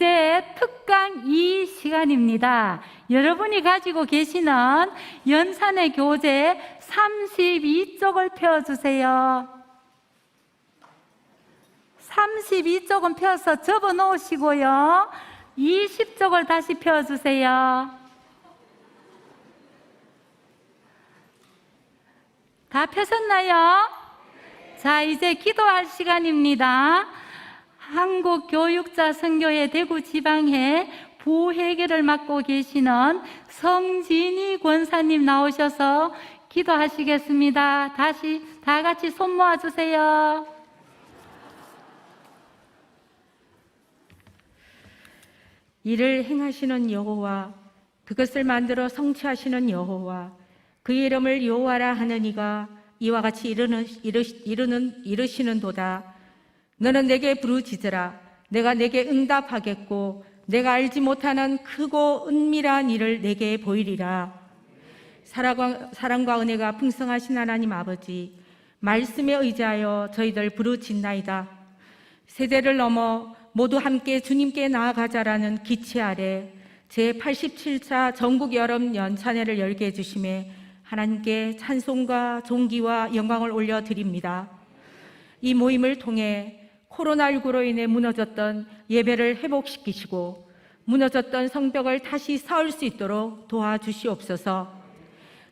이제 특강 2 시간입니다. 여러분이 가지고 계시는 연산의 교재 32쪽을 펴주세요. 32쪽은 펴서 접어 놓으시고요. 20쪽을 다시 펴주세요. 다 펴셨나요? 자, 이제 기도할 시간입니다. 한국교육자선교회 대구지방회 부회계를 맡고 계시는 성진희 권사님 나오셔서 기도하시겠습니다. 다시 다 같이 손 모아주세요. 이를 행하시는 여호와, 그것을 만들어 성취하시는 여호와, 그의 이름을 여호와라 하는 이가 이와 같이 이르시는도다. 너는 내게 부르짖으라. 내가 내게 응답하겠고 내가 알지 못하는 크고 은밀한 일을 내게 보이리라. 사랑과 은혜가 풍성하신 하나님 아버지, 말씀에 의지하여 저희들 부르짖나이다. 세대를 넘어 모두 함께 주님께 나아가자라는 기치 아래 제87차 전국 여름 연찬회를 열게 해주심에 하나님께 찬송과 존귀와 영광을 올려드립니다. 이 모임을 통해 코로나19로 인해 무너졌던 예배를 회복시키시고 무너졌던 성벽을 다시 세울 수 있도록 도와주시옵소서.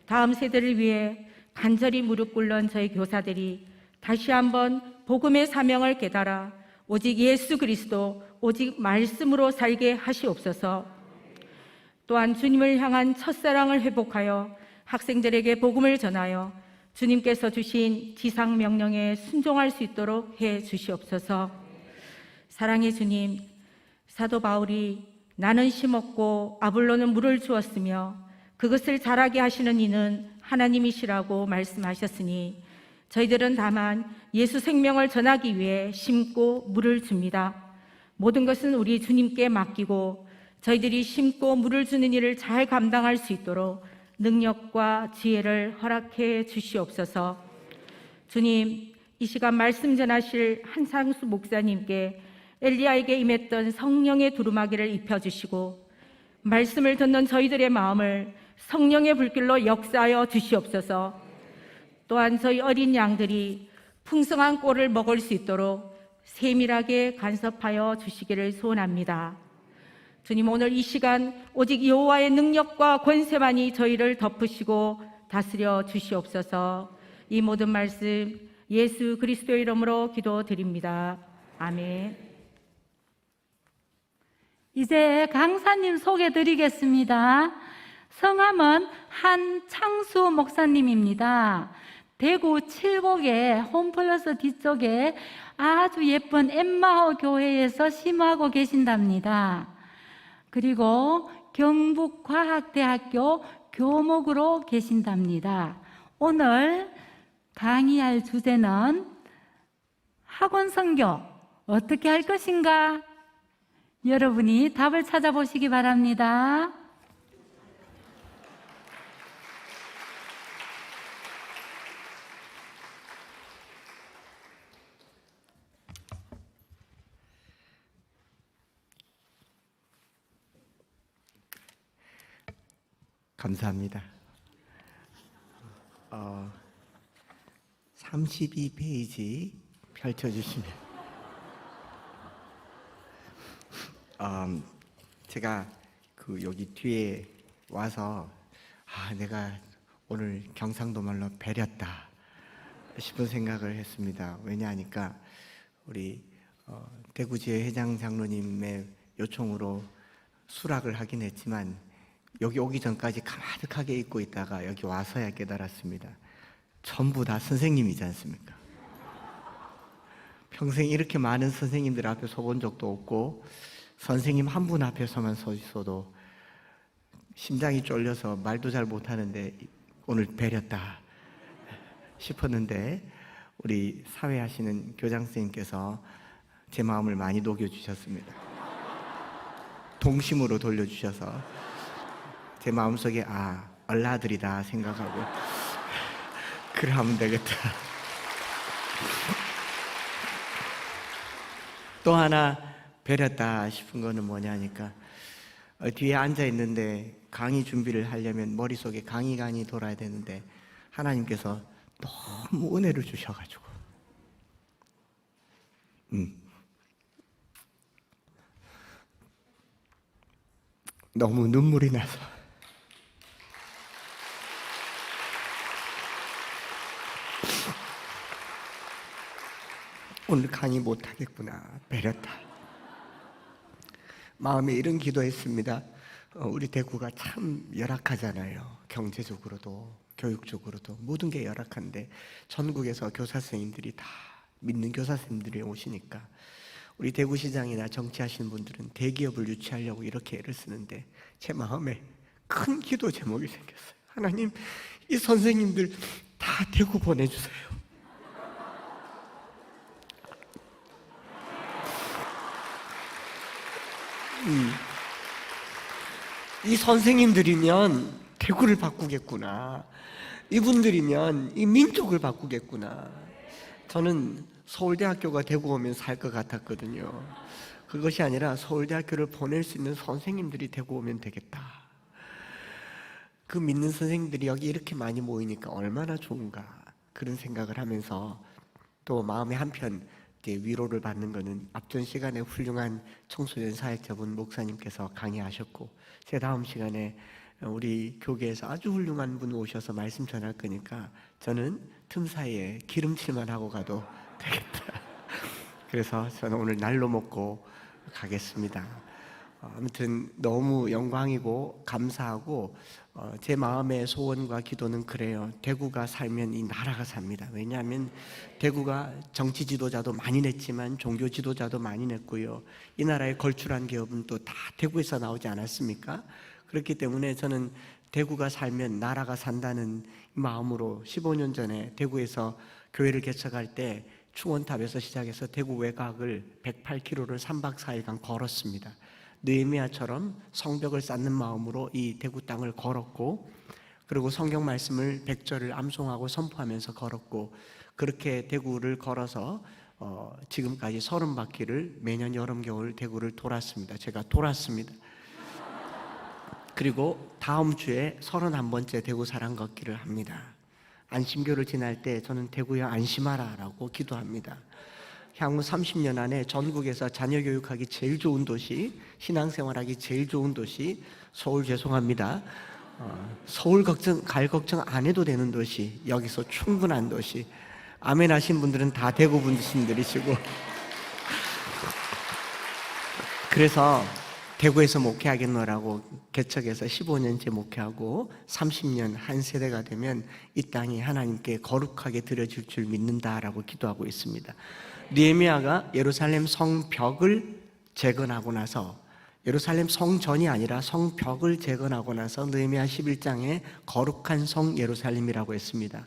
다음 세대를 위해 간절히 무릎 꿇는 저희 교사들이 다시 한번 복음의 사명을 깨달아 오직 예수 그리스도, 오직 말씀으로 살게 하시옵소서. 또한 주님을 향한 첫사랑을 회복하여 학생들에게 복음을 전하여 주님께서 주신 지상 명령에 순종할 수 있도록 해 주시옵소서. 사랑의 주님, 사도 바울이 나는 심었고 아볼로는 물을 주었으며 그것을 자라게 하시는 이는 하나님이시라고 말씀하셨으니 저희들은 다만 예수 생명을 전하기 위해 심고 물을 줍니다. 모든 것은 우리 주님께 맡기고 저희들이 심고 물을 주는 일을 잘 감당할 수 있도록 능력과 지혜를 허락해 주시옵소서. 주님, 이 시간 말씀 전하실 한상수 목사님께 엘리야에게 임했던 성령의 두루마기를 입혀주시고 말씀을 듣는 저희들의 마음을 성령의 불길로 역사하여 주시옵소서. 또한 저희 어린 양들이 풍성한 꼴을 먹을 수 있도록 세밀하게 간섭하여 주시기를 소원합니다. 주님, 오늘 이 시간 오직 여호와의 능력과 권세만이 저희를 덮으시고 다스려 주시옵소서. 이 모든 말씀 예수 그리스도의 이름으로 기도드립니다. 아멘. 이제 강사님 소개드리겠습니다. 성함은 한창수 목사님입니다. 대구 칠곡의 홈플러스 뒤쪽에 아주 예쁜 엠마오 교회에서 심호하고 계신답니다. 그리고 경북과학대학교 교목으로 계신답니다. 오늘 강의할 주제는 학원 선교 어떻게 할 것인가? 여러분이 답을 찾아보시기 바랍니다. 감사합니다. 32페이지 펼쳐주시면 제가 여기 뒤에 와서 내가 오늘 경상도 말로 배렸다 싶은 생각을 했습니다. 왜냐하니까 우리 대구지회 회장 장로님의 요청으로 수락을 하긴 했지만 여기 오기 전까지 가득하게 잊고 있다가 여기 와서야 깨달았습니다. 전부 다 선생님이지 않습니까? 평생 이렇게 많은 선생님들 앞에 서본 적도 없고 선생님 한 분 앞에서만 서 있어도 심장이 쫄려서 말도 잘 못하는데 오늘 배렸다 싶었는데 우리 사회하시는 교장선생님께서 제 마음을 많이 녹여주셨습니다. 동심으로 돌려주셔서 제 마음속에 얼라들이다 생각하고 그래 하면 되겠다. 또 하나 베렸다 싶은 거는 뭐냐니까 뒤에 앉아 있는데 강의 준비를 하려면 머릿속에 강의관이 돌아야 되는데 하나님께서 너무 은혜를 주셔가지고 너무 눈물이 나서 오늘 강의 못하겠구나, 베렸다. 마음에 이런 기도했습니다. 우리 대구가 참 열악하잖아요. 경제적으로도 교육적으로도 모든 게 열악한데 전국에서 교사 선생님들이 다 믿는 교사 선생님들이 오시니까 우리 대구시장이나 정치하시는 분들은 대기업을 유치하려고 이렇게 애를 쓰는데 제 마음에 큰 기도 제목이 생겼어요. 하나님, 이 선생님들 다 대구 보내주세요. 이 선생님들이면 대구를 바꾸겠구나. 이분들이면 이 민족을 바꾸겠구나. 저는 서울대학교가 대구 오면 살 것 같았거든요. 그것이 아니라 서울대학교를 보낼 수 있는 선생님들이 대구 오면 되겠다. 그 믿는 선생님들이 여기 이렇게 많이 모이니까 얼마나 좋은가 그런 생각을 하면서 또 마음의 한편 위로를 받는 것은 앞전 시간에 훌륭한 청소년 사역자분 목사님께서 강의하셨고 제 다음 시간에 우리 교계에서 아주 훌륭한 분 오셔서 말씀 전할 거니까 저는 틈 사이에 기름칠만 하고 가도 되겠다. 그래서 저는 오늘 날로 먹고 가겠습니다. 아무튼 너무 영광이고 감사하고 제 마음의 소원과 기도는 그래요. 대구가 살면 이 나라가 삽니다. 왜냐하면 대구가 정치 지도자도 많이 냈지만 종교 지도자도 많이 냈고요. 이 나라의 걸출한 기업은 또 다 대구에서 나오지 않았습니까? 그렇기 때문에 저는 대구가 살면 나라가 산다는 마음으로 15년 전에 대구에서 교회를 개척할 때 충원탑에서 시작해서 대구 외곽을 108km를 3박 4일간 걸었습니다. 느헤미야처럼 성벽을 쌓는 마음으로 이 대구 땅을 걸었고 그리고 성경 말씀을 100절을 암송하고 선포하면서 걸었고 그렇게 대구를 걸어서 지금까지 30바퀴를 매년 여름 겨울 대구를 돌았습니다. 제가 돌았습니다. 그리고 다음 주에 31번째 대구 사랑 걷기를 합니다. 안심교를 지날 때 저는 대구야 안심하라 라고 기도합니다. 향후 30년 안에 전국에서 자녀 교육하기 제일 좋은 도시, 신앙생활하기 제일 좋은 도시, 서울 죄송합니다. 서울 갈 걱정 안 해도 되는 도시, 여기서 충분한 도시. 아멘 하신 분들은 다 대구 분들이시고 그래서 대구에서 목회하겠노라고 개척해서 15년째 목회하고 30년 한 세대가 되면 이 땅이 하나님께 거룩하게 드려질 줄 믿는다라고 기도하고 있습니다. 느헤미야가 예루살렘 성벽을 재건하고 나서 예루살렘 성전이 아니라 성벽을 재건하고 나서 느헤미야 11장에 거룩한 성 예루살렘이라고 했습니다.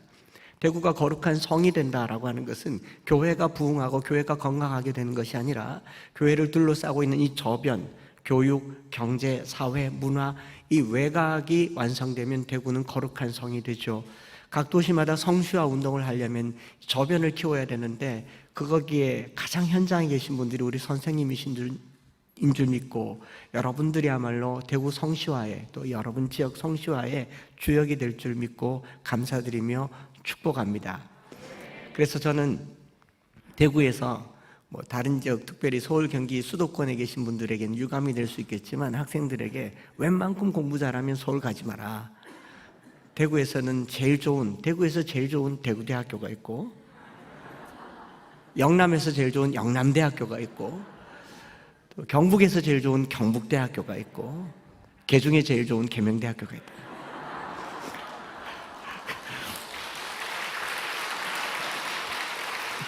대구가 거룩한 성이 된다라고 하는 것은 교회가 부흥하고 교회가 건강하게 되는 것이 아니라 교회를 둘러싸고 있는 이 저변, 교육, 경제, 사회, 문화 이 외곽이 완성되면 대구는 거룩한 성이 되죠. 각 도시마다 성시화 운동을 하려면 저변을 키워야 되는데 거기에 가장 현장에 계신 분들이 우리 선생님이신 줄 믿고 여러분들이야말로 대구 성시화에 또 여러분 지역 성시화에 주역이 될 줄 믿고 감사드리며 축복합니다. 그래서 저는 대구에서 다른 지역 특별히 서울 경기 수도권에 계신 분들에게는 유감이 될 수 있겠지만 학생들에게 웬만큼 공부 잘하면 서울 가지 마라. 대구에서 제일 좋은 대구대학교가 있고 영남에서 제일 좋은 영남대학교가 있고 또 경북에서 제일 좋은 경북대학교가 있고 계중에 제일 좋은 계명대학교가 있다.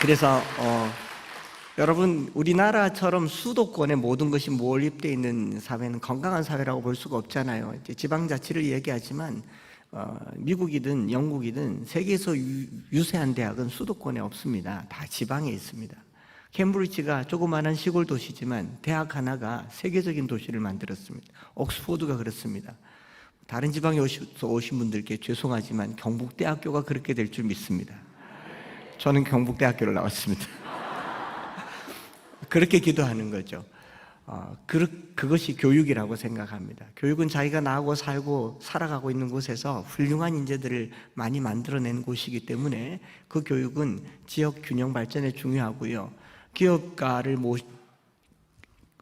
그래서 여러분 우리나라처럼 수도권에 모든 것이 몰입되어 있는 사회는 건강한 사회라고 볼 수가 없잖아요. 이제 지방자치를 얘기하지만 미국이든 영국이든 세계에서 유세한 대학은 수도권에 없습니다. 다 지방에 있습니다. 캠브리지가 조그마한 시골 도시지만 대학 하나가 세계적인 도시를 만들었습니다. 옥스포드가 그렇습니다. 다른 지방에 오신 분들께 죄송하지만 경북대학교가 그렇게 될 줄 믿습니다. 저는 경북대학교를 나왔습니다. 그렇게 기도하는 거죠. 그것이 교육이라고 생각합니다. 교육은 자기가 나하고 살고 살아가고 있는 곳에서 훌륭한 인재들을 많이 만들어낸 곳이기 때문에 그 교육은 지역 균형 발전에 중요하고요. 기업가를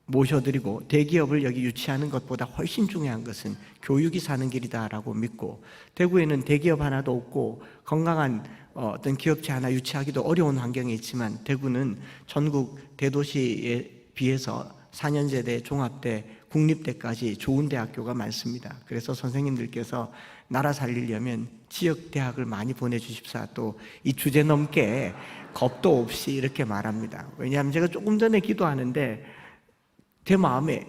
모셔드리고 대기업을 여기 유치하는 것보다 훨씬 중요한 것은 교육이 사는 길이다라고 믿고, 대구에는 대기업 하나도 없고 건강한 어떤 기업체 하나 유치하기도 어려운 환경에 있지만 대구는 전국 대도시에 비해서 4년제대, 종합대, 국립대까지 좋은 대학교가 많습니다. 그래서 선생님들께서 나라 살리려면 지역 대학을 많이 보내주십사, 또 이 주제 넘게 겁도 없이 이렇게 말합니다. 왜냐하면 제가 조금 전에 기도하는데 제 마음에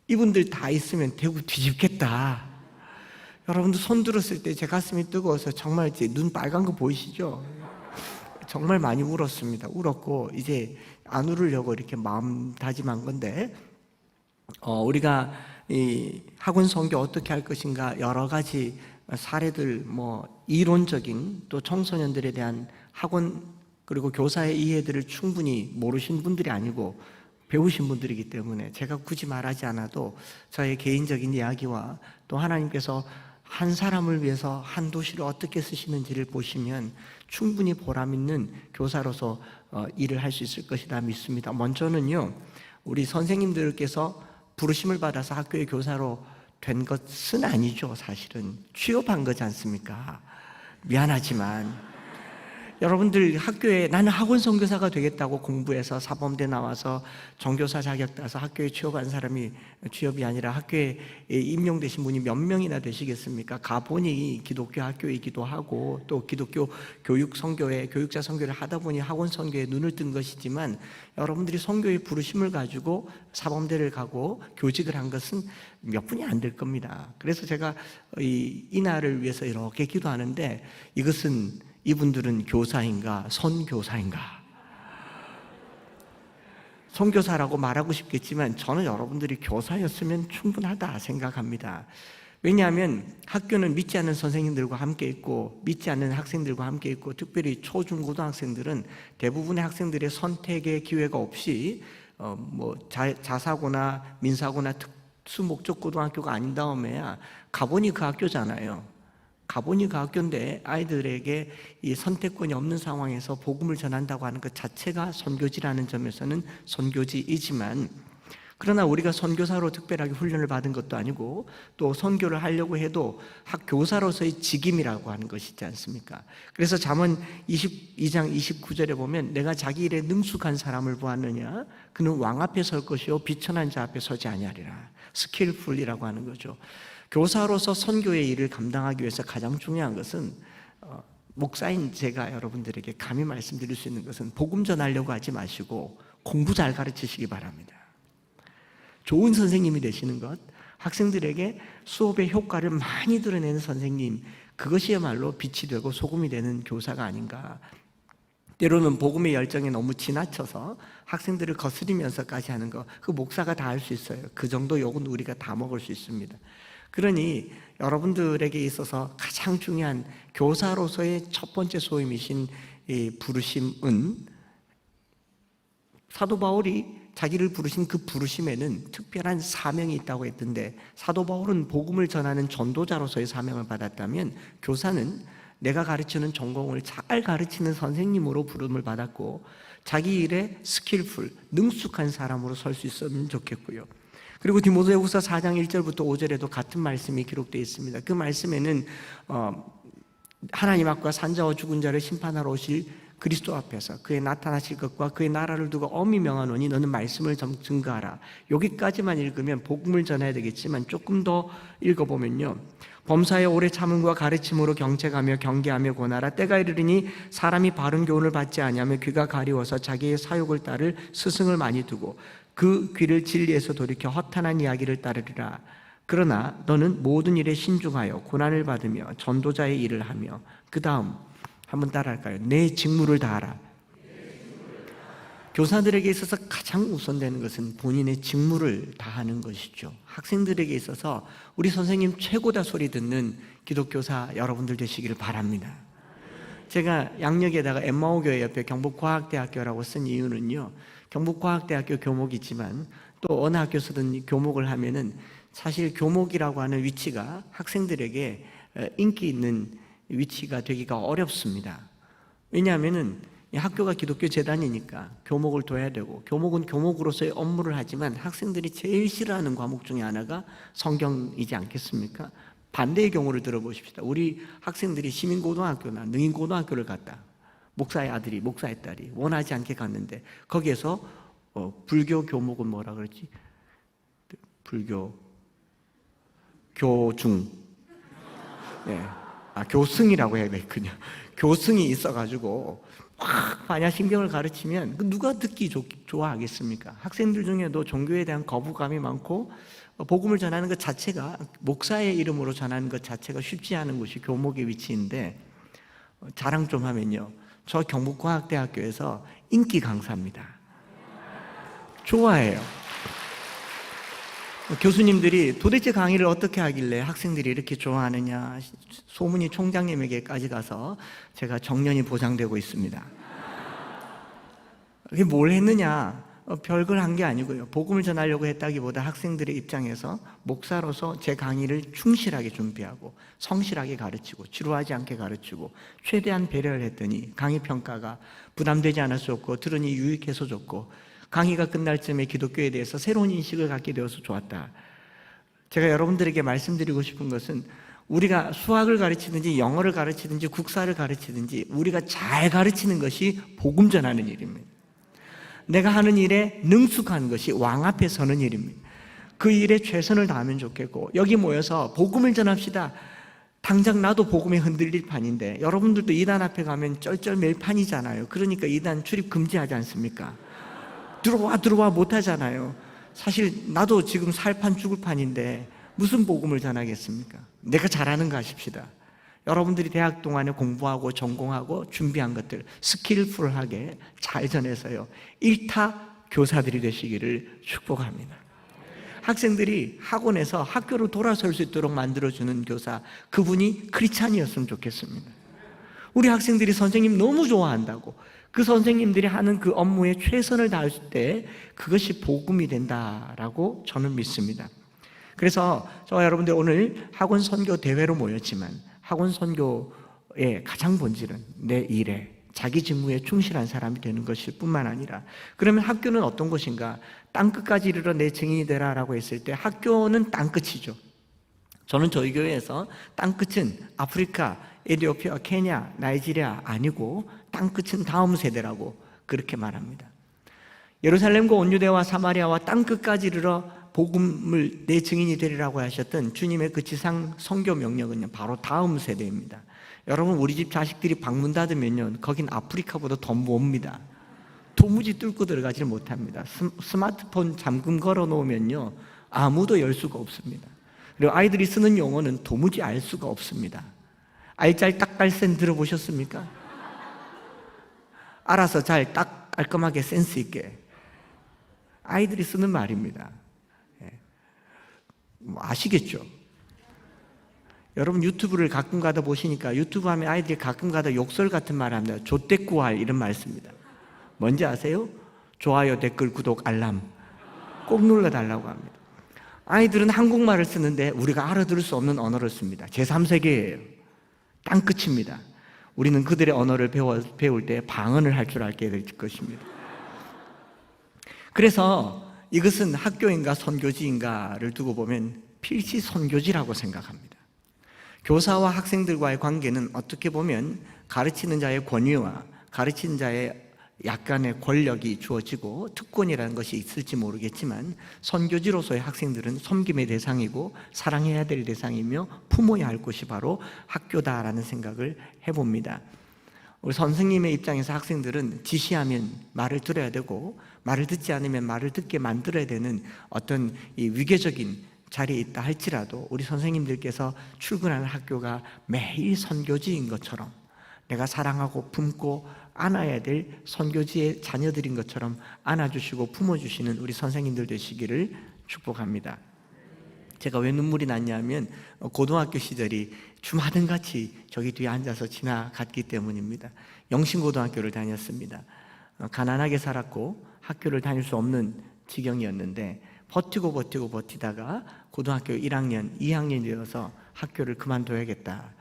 이분들 다 있으면 대구 뒤집겠다. 여러분들 손 들었을 때 제 가슴이 뜨거워서 정말 눈 빨간 거 보이시죠? 정말 많이 울었습니다. 울었고 이제 안 울으려고 이렇게 마음 다짐한 건데, 우리가 이 학원 선교 어떻게 할 것인가 여러 가지 사례들, 이론적인 또 청소년들에 대한 학원 그리고 교사의 이해들을 충분히 모르신 분들이 아니고 배우신 분들이기 때문에 제가 굳이 말하지 않아도 저의 개인적인 이야기와 또 하나님께서 한 사람을 위해서 한 도시를 어떻게 쓰시는지를 보시면 충분히 보람 있는 교사로서 일을 할 수 있을 것이다 믿습니다. 먼저는요, 우리 선생님들께서 부르심을 받아서 학교의 교사로 된 것은 아니죠. 사실은 취업한 거지 않습니까? 미안하지만 여러분들 학교에 나는 학원 선교사가 되겠다고 공부해서 사범대 나와서 정교사 자격 따서 학교에 취업한 사람이 취업이 아니라 학교에 임용되신 분이 몇 명이나 되시겠습니까? 가보니 기독교 학교이기도 하고 또 기독교 교육 선교회, 교육자 선교를 하다 보니 학원 선교에 눈을 뜬 것이지만, 여러분들이 선교의 부르심을 가지고 사범대를 가고 교직을 한 것은 몇 분이 안 될 겁니다. 그래서 제가 이 날을 위해서 이렇게 기도하는데, 이분들은 교사인가 선교사인가? 선교사라고 말하고 싶겠지만 저는 여러분들이 교사였으면 충분하다 생각합니다. 왜냐하면 학교는 믿지 않는 선생님들과 함께 있고 믿지 않는 학생들과 함께 있고, 특별히 초, 중, 고등학생들은 대부분의 학생들의 선택의 기회가 없이 자사고나 민사고나 특수 목적 고등학교가 아닌 다음에야 가보니 그 학교잖아요. 가보니 그 학교인데 아이들에게 이 선택권이 없는 상황에서 복음을 전한다고 하는 것 자체가 선교지라는 점에서는 선교지이지만, 그러나 우리가 선교사로 특별하게 훈련을 받은 것도 아니고 또 선교를 하려고 해도 학교사로서의 직임이라고 하는 것이 있지 않습니까? 그래서 잠언 22장 29절에 보면 내가 자기 일에 능숙한 사람을 보았느냐? 그는 왕 앞에 설 것이요 비천한 자 앞에 서지 아니하리라. 스킬풀이라고 하는 거죠. 교사로서 선교의 일을 감당하기 위해서 가장 중요한 것은, 목사인 제가 여러분들에게 감히 말씀드릴 수 있는 것은, 복음 전하려고 하지 마시고 공부 잘 가르치시기 바랍니다. 좋은 선생님이 되시는 것, 학생들에게 수업의 효과를 많이 드러내는 선생님, 그것이야말로 빛이 되고 소금이 되는 교사가 아닌가. 때로는 복음의 열정에 너무 지나쳐서 학생들을 거스리면서까지 하는 거, 그 목사가 다 할 수 있어요. 그 정도 욕은 우리가 다 먹을 수 있습니다. 그러니 여러분들에게 있어서 가장 중요한 교사로서의 첫 번째 소임이신 이 부르심은, 사도 바울이 자기를 부르신 그 부르심에는 특별한 사명이 있다고 했던데, 사도 바울은 복음을 전하는 전도자로서의 사명을 받았다면 교사는 내가 가르치는 전공을 잘 가르치는 선생님으로 부름을 받았고 자기 일에 스킬풀, 능숙한 사람으로 설 수 있으면 좋겠고요. 그리고 디모데후서 4장 1절부터 5절에도 같은 말씀이 기록되어 있습니다. 그 말씀에는 하나님 앞과 산자와 죽은 자를 심판하러 오실 그리스도 앞에서 그의 나타나실 것과 그의 나라를 두고 엄히 명하노니 너는 말씀을 증거하라. 여기까지만 읽으면 복음을 전해야 되겠지만 조금 더 읽어보면요, 범사에 오래 참음과 가르침으로 경책하며 경계하며 권하라. 때가 이르리니 사람이 바른 교훈을 받지 아니하며 귀가 가리워서 자기의 사욕을 따를 스승을 많이 두고 그 귀를 진리에서 돌이켜 허탄한 이야기를 따르리라. 그러나 너는 모든 일에 신중하여 고난을 받으며 전도자의 일을 하며, 그 다음 한번 따라할까요? 내 직무를 다하라. 교사들에게 있어서 가장 우선되는 것은 본인의 직무를 다하는 것이죠. 학생들에게 있어서 우리 선생님 최고다 소리 듣는 기독교사 여러분들 되시기를 바랍니다. 제가 양력에다가 엠마오 교회 옆에 경북과학대학교라고 쓴 이유는요, 경북과학대학교 교목이지만 또 어느 학교에서든 교목을 하면은 사실 교목이라고 하는 위치가 학생들에게 인기 있는 위치가 되기가 어렵습니다. 왜냐하면은 이 학교가 기독교 재단이니까 교목을 둬야 되고, 교목은 교목으로서의 업무를 하지만 학생들이 제일 싫어하는 과목 중에 하나가 성경이지 않겠습니까? 반대의 경우를 들어보십시다. 우리 학생들이 시민고등학교나 능인고등학교를 갔다. 목사의 아들이, 목사의 딸이 원하지 않게 갔는데 거기에서 불교 교목은 뭐라 그러지? 불교 교중, 네. 교승이라고 해야 되겠군요. 교승이 있어가지고 확 반야신경을 가르치면 누가 듣기 좋아하겠습니까? 학생들 중에도 종교에 대한 거부감이 많고 복음을 전하는 것 자체가, 목사의 이름으로 전하는 것 자체가 쉽지 않은 곳이 교목의 위치인데, 자랑 좀 하면요, 저 경북과학대학교에서 인기 강사입니다. 좋아해요. 교수님들이 도대체 강의를 어떻게 하길래 학생들이 이렇게 좋아하느냐, 소문이 총장님에게까지 가서 제가 정년이 보장되고 있습니다. 그게 뭘 했느냐? 별걸 한 게 아니고요, 복음을 전하려고 했다기보다 학생들의 입장에서 목사로서 제 강의를 충실하게 준비하고 성실하게 가르치고 지루하지 않게 가르치고 최대한 배려를 했더니 강의 평가가 부담되지 않아서 좋고 들으니 유익해서 좋고, 강의가 끝날 쯤에 기독교에 대해서 새로운 인식을 갖게 되어서 좋았다. 제가 여러분들에게 말씀드리고 싶은 것은, 우리가 수학을 가르치든지 영어를 가르치든지 국사를 가르치든지 우리가 잘 가르치는 것이 복음 전하는 일입니다. 내가 하는 일에 능숙한 것이 왕 앞에 서는 일입니다. 그 일에 최선을 다하면 좋겠고, 여기 모여서 복음을 전합시다. 당장 나도 복음에 흔들릴 판인데, 여러분들도 이단 앞에 가면 쩔쩔맬 판이잖아요. 그러니까 이단 출입 금지하지 않습니까? 들어와 못하잖아요. 사실 나도 지금 살 판 죽을 판인데 무슨 복음을 전하겠습니까? 내가 잘하는가 하십시다. 여러분들이 대학 동안에 공부하고 전공하고 준비한 것들 스킬풀하게 잘 전해서요, 일타 교사들이 되시기를 축복합니다. 학생들이 학원에서 학교로 돌아설 수 있도록 만들어주는 교사, 그분이 크리스찬이었으면 좋겠습니다. 우리 학생들이 선생님 너무 좋아한다고, 그 선생님들이 하는 그 업무에 최선을 다할 때 그것이 복음이 된다라고 저는 믿습니다. 그래서 저와 여러분들 오늘 학원 선교 대회로 모였지만, 학원 선교의 가장 본질은 내 일에, 자기 직무에 충실한 사람이 되는 것일 뿐만 아니라, 그러면 학교는 어떤 곳인가? 땅끝까지 이르러 내 증인이 되라라고 했을 때 학교는 땅끝이죠. 저는 저희 교회에서 땅끝은 아프리카, 에티오피아, 케냐, 나이지리아 아니고 땅끝은 다음 세대라고 그렇게 말합니다. 예루살렘과 온유대와 사마리아와 땅끝까지 이르러 복음을 내 증인이 되리라고 하셨던 주님의 그 지상 선교 명령은요, 바로 다음 세대입니다. 여러분, 우리 집 자식들이 방문 닫으면요, 거긴 아프리카보다 더 멉니다. 도무지 뚫고 들어가지 못합니다. 스마트폰 잠금 걸어 놓으면요, 아무도 열 수가 없습니다. 그리고 아이들이 쓰는 용어는 도무지 알 수가 없습니다. 알잘딱깔센 들어보셨습니까? 알아서 잘 딱 깔끔하게 센스 있게 아이들이 쓰는 말입니다. 아시겠죠? 여러분 유튜브를 가끔 가다 보시니까 유튜브 하면 아이들이 가끔 가다 욕설 같은 말 합니다. 조떼꾸알 이런 말 씁니다. 뭔지 아세요? 좋아요, 댓글, 구독, 알람 꼭 눌러달라고 합니다. 아이들은 한국말을 쓰는데 우리가 알아들을 수 없는 언어를 씁니다. 제3세계예요. 땅끝입니다. 우리는 그들의 언어를 배울 때 방언을 할 줄 알게 될 것입니다. 그래서 이것은 학교인가 선교지인가를 두고 보면 필시 선교지라고 생각합니다. 교사와 학생들과의 관계는 어떻게 보면 가르치는 자의 권위와 가르치는 자의 약간의 권력이 주어지고 특권이라는 것이 있을지 모르겠지만, 선교지로서의 학생들은 섬김의 대상이고 사랑해야 될 대상이며 품어야 할 곳이 바로 학교다라는 생각을 해봅니다. 우리 선생님의 입장에서 학생들은 지시하면 말을 들어야 되고, 말을 듣지 않으면 말을 듣게 만들어야 되는 어떤 이 위계적인 자리에 있다 할지라도, 우리 선생님들께서 출근하는 학교가 매일 선교지인 것처럼, 내가 사랑하고 품고 안아야 될 선교지의 자녀들인 것처럼 안아주시고 품어주시는 우리 선생님들 되시기를 축복합니다. 제가 왜 눈물이 났냐면 고등학교 시절이 주마등같이 저기 뒤에 앉아서 지나갔기 때문입니다. 영신고등학교를 다녔습니다. 가난하게 살았고 학교를 다닐 수 없는 지경이었는데 버티다가 고등학교 1학년, 2학년이 되어서 학교를 그만둬야겠다.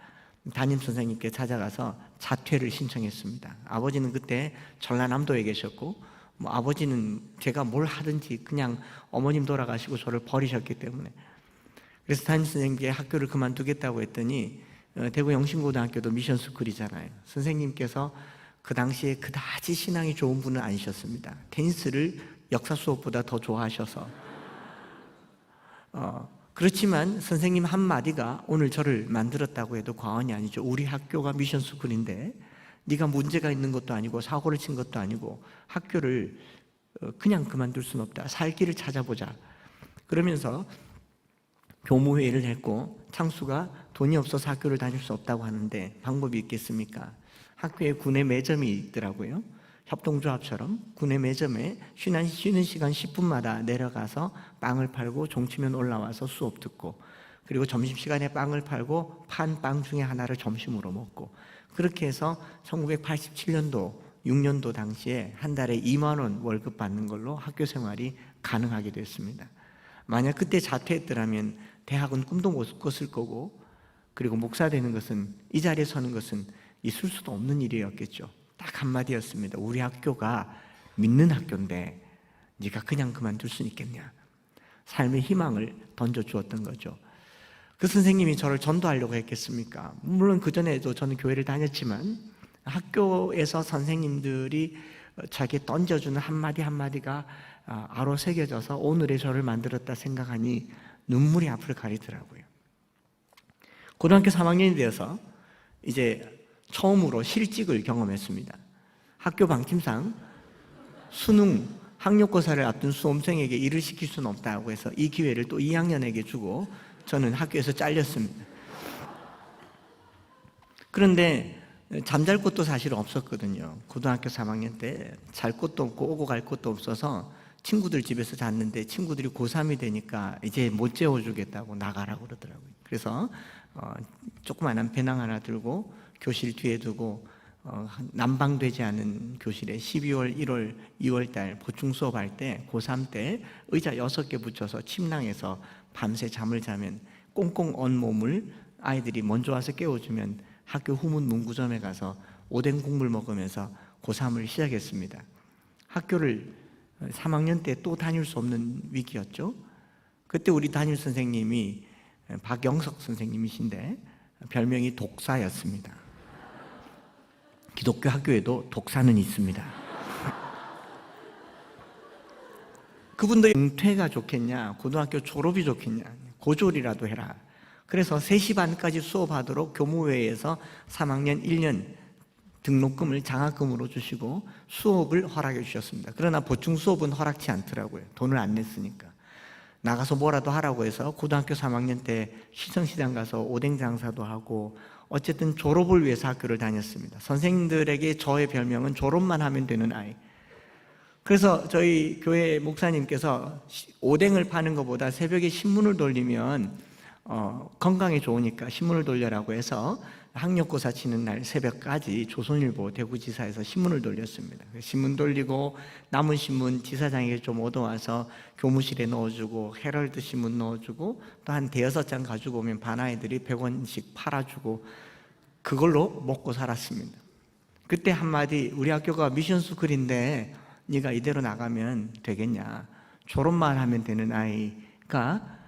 담임 선생님께 찾아가서 자퇴를 신청했습니다. 아버지는 그때 전라남도에 계셨고 아버지는 제가 뭘 하든지 그냥 어머님 돌아가시고 저를 버리셨기 때문에, 그래서 담임 선생님께 학교를 그만두겠다고 했더니 대구 영신고등학교도 미션스쿨이잖아요. 선생님께서 그 당시에 그다지 신앙이 좋은 분은 아니셨습니다. 테니스를 역사 수업보다 더 좋아하셔서 그렇지만 선생님 한마디가 오늘 저를 만들었다고 해도 과언이 아니죠. 우리 학교가 미션스쿨인데 네가 문제가 있는 것도 아니고 사고를 친 것도 아니고 학교를 그냥 그만둘 수는 없다. 살 길을 찾아보자. 그러면서 교무회의를 했고, 창수가 돈이 없어서 학교를 다닐 수 없다고 하는데 방법이 있겠습니까? 학교에 구내 매점이 있더라고요. 협동조합처럼 구내 매점에 쉬는 시간 10분마다 내려가서 빵을 팔고 종치면 올라와서 수업 듣고, 그리고 점심시간에 빵을 팔고 판 빵 중에 하나를 점심으로 먹고, 그렇게 해서 1987년도 6년도 당시에 한 달에 2만 원 월급 받는 걸로 학교 생활이 가능하게 됐습니다. 만약 그때 자퇴했더라면 대학은 꿈도 못 꿨을 거고, 그리고 목사 되는 것은, 이 자리에 서는 것은 있을 수도 없는 일이었겠죠. 딱 한마디였습니다. 우리 학교가 믿는 학교인데 네가 그냥 그만둘 수 있겠냐. 삶의 희망을 던져주었던 거죠. 그 선생님이 저를 전도하려고 했겠습니까? 물론 그전에도 저는 교회를 다녔지만 학교에서 선생님들이 저에게 던져주는 한마디 한마디가 아로 새겨져서 오늘의 저를 만들었다 생각하니 눈물이 앞을 가리더라고요. 고등학교 3학년이 되어서 이제 처음으로 실직을 경험했습니다. 학교 방침상 수능, 학력고사를 앞둔 수험생에게 일을 시킬 수는 없다고 해서 이 기회를 또 2학년에게 주고 저는 학교에서 잘렸습니다. 그런데 잠잘 곳도 사실 없었거든요. 고등학교 3학년 때 잘 곳도 없고 오고 갈 곳도 없어서 친구들 집에서 잤는데 친구들이 고3이 되니까 이제 못 재워주겠다고 나가라고 그러더라고요. 그래서 조그마한 배낭 하나 들고 교실 뒤에 두고 난방되지 않은 교실에 12월, 1월, 2월 달 보충 수업할 때 고3 때 의자 6개 붙여서 침낭에서 밤새 잠을 자면 꽁꽁 언 몸을 아이들이 먼저 와서 깨워주면 학교 후문 문구점에 가서 오뎅 국물 먹으면서 고3을 시작했습니다. 학교를 3학년 때 또 다닐 수 없는 위기였죠. 그때 우리 담임 선생님이 박영석 선생님이신데 별명이 독사였습니다. 기독교 학교에도 독사는 있습니다. 그분도 은퇴가 좋겠냐, 고등학교 졸업이 좋겠냐, 고졸이라도 해라. 그래서 3시 반까지 수업하도록 교무회에서 3학년 1년 등록금을 장학금으로 주시고 수업을 허락해 주셨습니다. 그러나 보충 수업은 허락치 않더라고요. 돈을 안 냈으니까. 나가서 뭐라도 하라고 해서 고등학교 3학년 때 시성시장 가서 오뎅 장사도 하고 어쨌든 졸업을 위해서 학교를 다녔습니다. 선생님들에게 저의 별명은 졸업만 하면 되는 아이. 그래서 저희 교회 목사님께서 오뎅을 파는 것보다 새벽에 신문을 돌리면 건강에 좋으니까 신문을 돌려라고 해서 학력고사 치는 날 새벽까지 조선일보 대구지사에서 신문을 돌렸습니다. 신문 돌리고 남은 신문 지사장에게 좀 얻어와서 교무실에 넣어주고 헤럴드 신문 넣어주고 또 한 5장 가지고 오면 반아이들이 100원씩 팔아주고 그걸로 먹고 살았습니다. 그때 한마디, 우리 학교가 미션스쿨인데 네가 이대로 나가면 되겠냐, 졸업만 하면 되는 아이가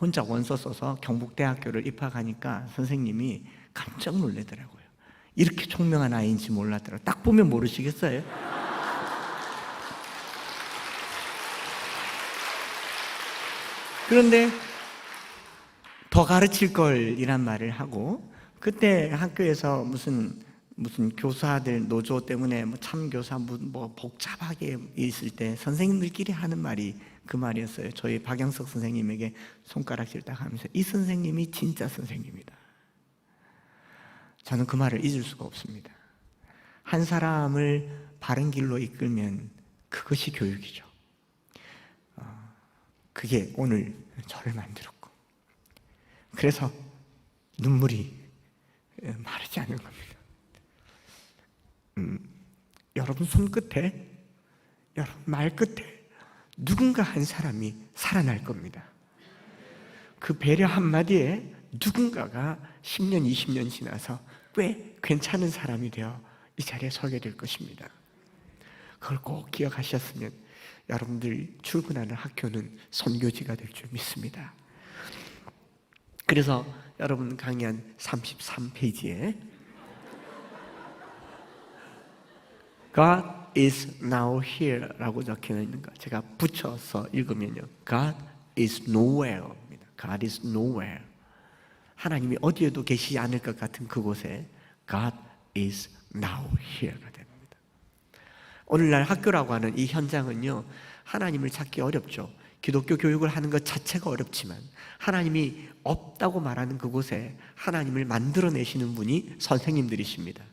혼자 원서 써서 경북대학교를 입학하니까 선생님이 깜짝 놀라더라고요. 이렇게 총명한 아이인지 몰랐더라고요. 딱 보면 모르시겠어요? 그런데 더 가르칠 걸 이란 말을 하고, 그때 학교에서 무슨 교사들 노조 때문에 참교사 뭐 복잡하게 있을 때 선생님들끼리 하는 말이 그 말이었어요. 저희 박영석 선생님에게 손가락질 딱 하면서 이 선생님이 진짜 선생님이다. 저는 그 말을 잊을 수가 없습니다. 한 사람을 바른 길로 이끌면 그것이 교육이죠. 그게 오늘 저를 만들었고, 그래서 눈물이 마르지 않는 겁니다. 여러분 손끝에, 여러분 말끝에 누군가 한 사람이 살아날 겁니다. 그 배려 한마디에 누군가가 10년, 20년 지나서 꽤 괜찮은 사람이 되어 이 자리에 서게 될 것입니다. 그걸 꼭 기억하셨으면 여러분들 출근하는 학교는 선교지가 될 줄 믿습니다. 그래서 여러분 강의한 33페이지에 God is now here 라고 적혀 있는 거 제가 붙여서 읽으면요, God is nowhere입니다. God is nowhere. 하나님이 어디에도 계시지 않을 것 같은 그곳에 God is now here가 됩니다. 오늘날 학교라고 하는 이 현장은요, 하나님을 찾기 어렵죠. 기독교 교육을 하는 것 자체가 어렵지만 하나님이 없다고 말하는 그곳에 하나님을 만들어내시는 분이 선생님들이십니다.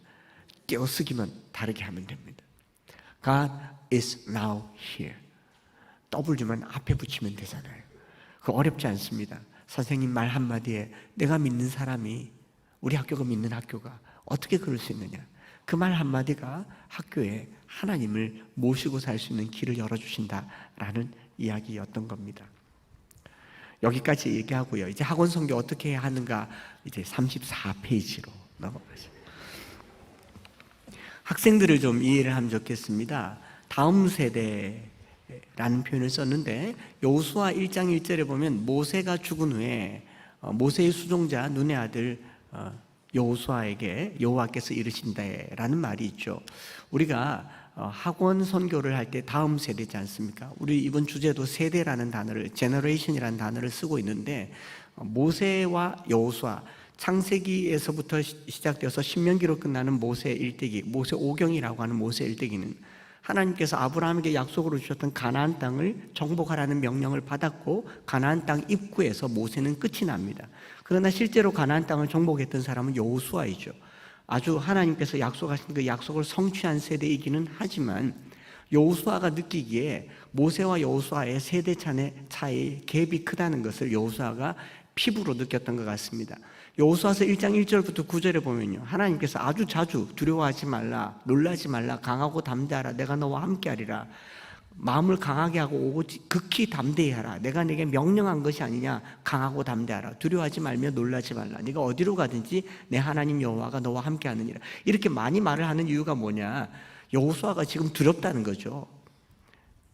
띄어쓰기만 다르게 하면 됩니다. God is now here. W만 앞에 붙이면 되잖아요. 그거 어렵지 않습니다. 선생님 말 한마디에 내가 믿는 사람이, 우리 학교가 믿는 학교가 어떻게 그럴 수 있느냐. 그 말 한마디가 학교에 하나님을 모시고 살 수 있는 길을 열어주신다라는 이야기였던 겁니다. 여기까지 얘기하고요. 이제 학원 선교 어떻게 해야 하는가, 이제 34페이지로 넘어가죠. 학생들을 좀 이해를 하면 좋겠습니다. 다음 세대라는 표현을 썼는데 여호수아 1장 1절에 보면 모세가 죽은 후에 모세의 수종자 눈의 아들 여호수아에게 여호와께서 이르신다라는 말이 있죠. 우리가 학원 선교를 할 때 다음 세대지 않습니까? 우리 이번 주제도 세대라는 단어를, generation이라는 단어를 쓰고 있는데 모세와 여호수아, 창세기에서부터 시작되어서 신명기로 끝나는 모세 일대기, 모세 오경이라고 하는 모세 일대기는 하나님께서 아브라함에게 약속으로 주셨던 가나안 땅을 정복하라는 명령을 받았고 가나안 땅 입구에서 모세는 끝이 납니다. 그러나 실제로 가나안 땅을 정복했던 사람은 여호수아이죠. 아주 하나님께서 약속하신 그 약속을 성취한 세대이기는 하지만 여호수아가 느끼기에 모세와 여호수아의 세대 차이 갭이 크다는 것을 여호수아가 피부로 느꼈던 것 같습니다. 여호수아서 1장 1절부터 9절에 보면요, 하나님께서 아주 자주 두려워하지 말라, 놀라지 말라, 강하고 담대하라, 내가 너와 함께하리라, 마음을 강하게 하고 오직 극히 담대히 하라, 내가 내게 명령한 것이 아니냐, 강하고 담대하라, 두려워하지 말며 놀라지 말라, 네가 어디로 가든지 내 하나님 여호와가 너와 함께하느니라. 이렇게 많이 말을 하는 이유가 뭐냐, 여호수아가 지금 두렵다는 거죠.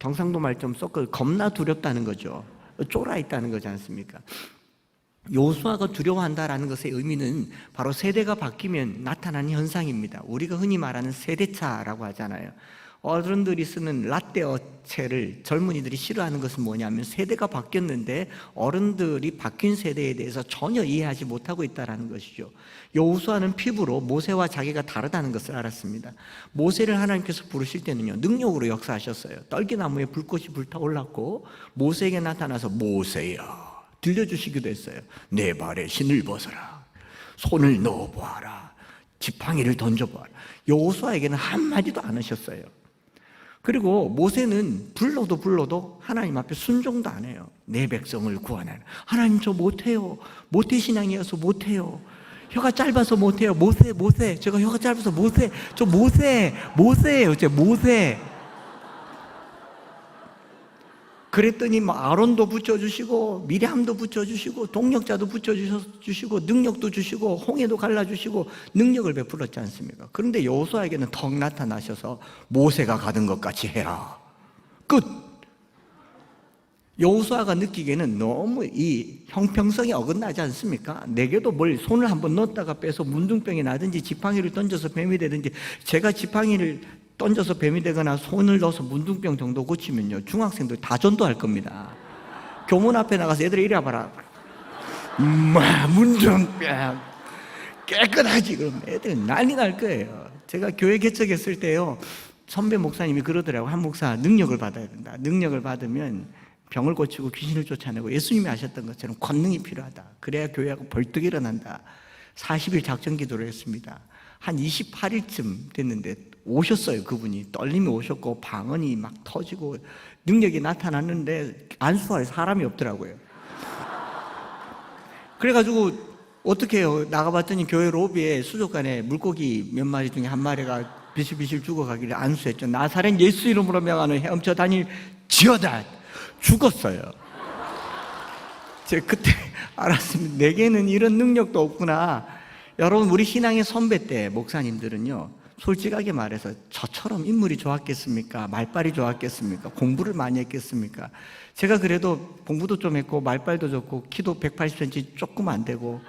경상도 말 좀 섞어 겁나 두렵다는 거죠. 쫄아 있다는 거지 않습니까? 여호수아가 두려워한다라는 것의 의미는 바로 세대가 바뀌면 나타나는 현상입니다. 우리가 흔히 말하는 세대차라고 하잖아요. 어른들이 쓰는 라떼어체를 젊은이들이 싫어하는 것은 뭐냐면 세대가 바뀌었는데 어른들이 바뀐 세대에 대해서 전혀 이해하지 못하고 있다는 것이죠. 여호수아는 피부로 모세와 자기가 다르다는 것을 알았습니다. 모세를 하나님께서 부르실 때는요, 능력으로 역사하셨어요. 떨기나무에 불꽃이 불타올랐고 모세에게 나타나서 모세야 들려주시기도 했어요. 내 발에 신을 벗어라, 손을 넣어보아라, 지팡이를 던져보아라. 여호수아에게는 한마디도 안 하셨어요. 그리고 모세는 불러도 하나님 앞에 순종도 안 해요. 내 백성을 구하나라. 하나님 저 못해요. 모태신앙이어서 못해요. 혀가 짧아서 못해요. 모세 제가 혀가 짧아서 저 모세예요. 제 모세. 그랬더니 아론도 붙여주시고 미리암도 붙여주시고 동력자도 붙여주시고 능력도 주시고 홍해도 갈라주시고 능력을 베풀었지 않습니까? 그런데 여호수아에게는 턱 나타나셔서 모세가 가던 것 같이 해라. 끝. 여호수아가 느끼기에는 너무 이 형평성이 어긋나지 않습니까? 내게도 뭘 손을 한번 넣었다가 빼서 문둥병이 나든지 지팡이를 던져서 뱀이 되든지, 제가 지팡이를 던져서 뱀이 되거나 손을 넣어서 문둥병 정도 고치면요, 중학생들 다 전도할 겁니다. 교문 앞에 나가서 얘들아 이리 와봐라, 문둥병 깨끗하지, 그럼 애들 난리 날 거예요. 제가 교회 개척했을 때요, 선배 목사님이 그러더라고요. 한 목사 능력을 받아야 된다. 능력을 받으면 병을 고치고 귀신을 쫓아내고 예수님이 하셨던 것처럼 권능이 필요하다. 그래야 교회가 벌떡 일어난다. 40일 작전 기도를 했습니다. 한 28일쯤 됐는데 오셨어요. 그분이 떨림이 오셨고 방언이 막 터지고 능력이 나타났는데 안수할 사람이 없더라고요. 그래가지고 어떻게 해요? 나가봤더니 교회 로비에 수족관에 물고기 몇 마리 중에 한 마리가 비실비실 죽어가길래 안수했죠. 나사렛 예수 이름으로 명하는 헤엄쳐 다닐 지어다. 죽었어요. 제가 그때 알았습니다. 내게는 이런 능력도 없구나. 여러분, 우리 신앙의 선배 때 목사님들은요, 솔직하게 말해서 저처럼 인물이 좋았겠습니까? 말빨이 좋았겠습니까? 공부를 많이 했겠습니까? 제가 그래도 공부도 좀 했고 말빨도 좋고 키도 180cm 조금 안 되고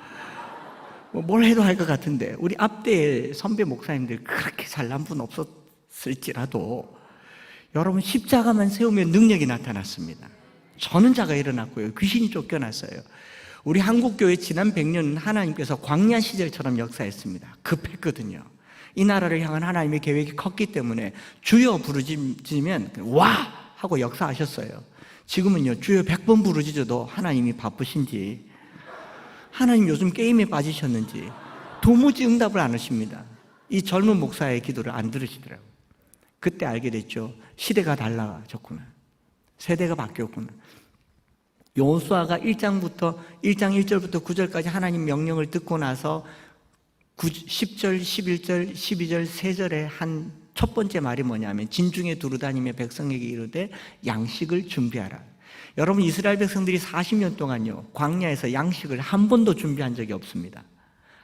뭘 해도 할 것 같은데, 우리 앞때 선배 목사님들 그렇게 잘난 분 없었을지라도 여러분, 십자가만 세우면 능력이 나타났습니다. 저는 자가 일어났고요, 귀신이 쫓겨났어요. 우리 한국교회 지난 100년은 하나님께서 광야 시절처럼 역사했습니다. 급했거든요. 이 나라를 향한 하나님의 계획이 컸기 때문에 주여 부르짖으면 와! 하고 역사하셨어요. 지금은요, 주여 100번 부르짖어도 하나님이 바쁘신지, 하나님 요즘 게임에 빠지셨는지 도무지 응답을 안 하십니다. 이 젊은 목사의 기도를 안 들으시더라고요. 그때 알게 됐죠. 시대가 달라졌구나. 세대가 바뀌었구나. 여호수아가 1장 1절부터 9절까지 하나님 명령을 듣고 나서 10절, 11절, 12절, 3절에 한 첫 번째 말이 뭐냐면, 진중에 두루다니며 백성에게 이르되 양식을 준비하라. 여러분, 이스라엘 백성들이 40년 동안요, 광야에서 양식을 한 번도 준비한 적이 없습니다.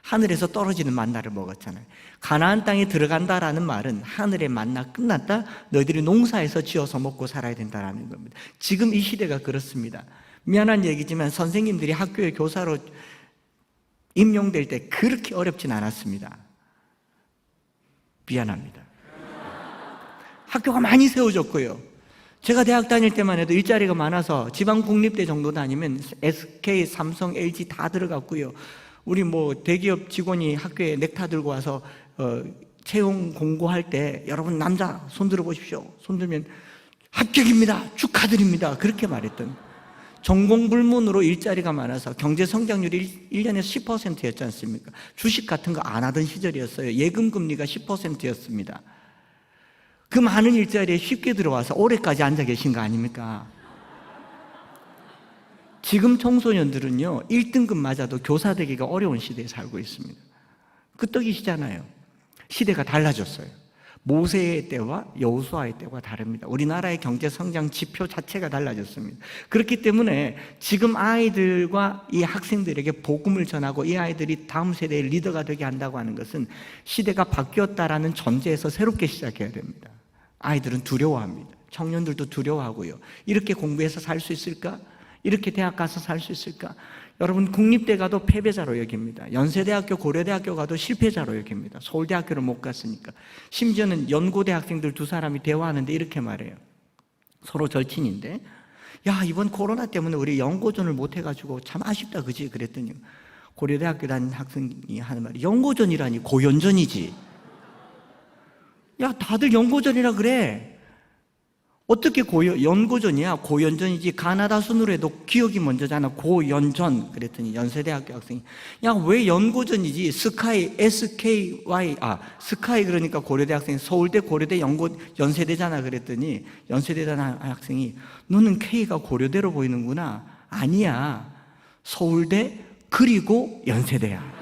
하늘에서 떨어지는 만나를 먹었잖아요. 가나안 땅에 들어간다라는 말은 하늘의 만나 끝났다, 너희들이 농사에서 지어서 먹고 살아야 된다라는 겁니다. 지금 이 시대가 그렇습니다. 미안한 얘기지만 선생님들이 학교에 교사로 임용될 때 그렇게 어렵진 않았습니다. 미안합니다. 학교가 많이 세워졌고요. 제가 대학 다닐 때만 해도 일자리가 많아서 지방 국립대 정도 다니면 SK, 삼성, LG 다 들어갔고요. 우리 대기업 직원이 학교에 넥타 들고 와서 채용 공고할 때 여러분 남자 손 들어보십시오. 손 들면 합격입니다. 축하드립니다. 그렇게 말했던, 전공불문으로 일자리가 많아서 경제 성장률이 1년에 10%였지 않습니까? 주식 같은 거 안 하던 시절이었어요. 예금 금리가 10%였습니다. 그 많은 일자리에 쉽게 들어와서 올해까지 앉아 계신 거 아닙니까? 지금 청소년들은요, 1등급 맞아도 교사 되기가 어려운 시대에 살고 있습니다. 끄떡이시잖아요. 시대가 달라졌어요. 모세의 때와 여호수아의 때와 다릅니다. 우리나라의 경제 성장 지표 자체가 달라졌습니다. 그렇기 때문에 지금 아이들과 이 학생들에게 복음을 전하고 이 아이들이 다음 세대의 리더가 되게 한다고 하는 것은 시대가 바뀌었다라는 전제에서 새롭게 시작해야 됩니다. 아이들은 두려워합니다. 청년들도 두려워하고요. 이렇게 공부해서 살 수 있을까? 이렇게 대학 가서 살 수 있을까? 여러분, 국립대 가도 패배자로 여깁니다. 연세대학교, 고려대학교 가도 실패자로 여깁니다. 서울대학교를 못 갔으니까. 심지어는 연고대 학생들 2사람이 대화하는데 이렇게 말해요. 서로 절친인데, 야, 이번 코로나 때문에 우리 연고전을 못 해가지고 참 아쉽다, 그지? 그랬더니 고려대학교 다닌 학생이 하는 말이, 연고전이라니 고연전이지. 야, 다들 연고전이라 그래. 어떻게 연고전이야? 고연전이지. 가나다 순으로 해도 기억이 먼저잖아. 고연전. 그랬더니 연세대학교 학생이, 야, 왜 연고전이지? 스카이, SKY. 스카이 그러니까 고려대 학생이, 서울대, 고려대, 연세대잖아. 그랬더니 연세대 다니는 학생이, 너는 K가 고려대로 보이는구나. 아니야. 서울대 그리고 연세대야.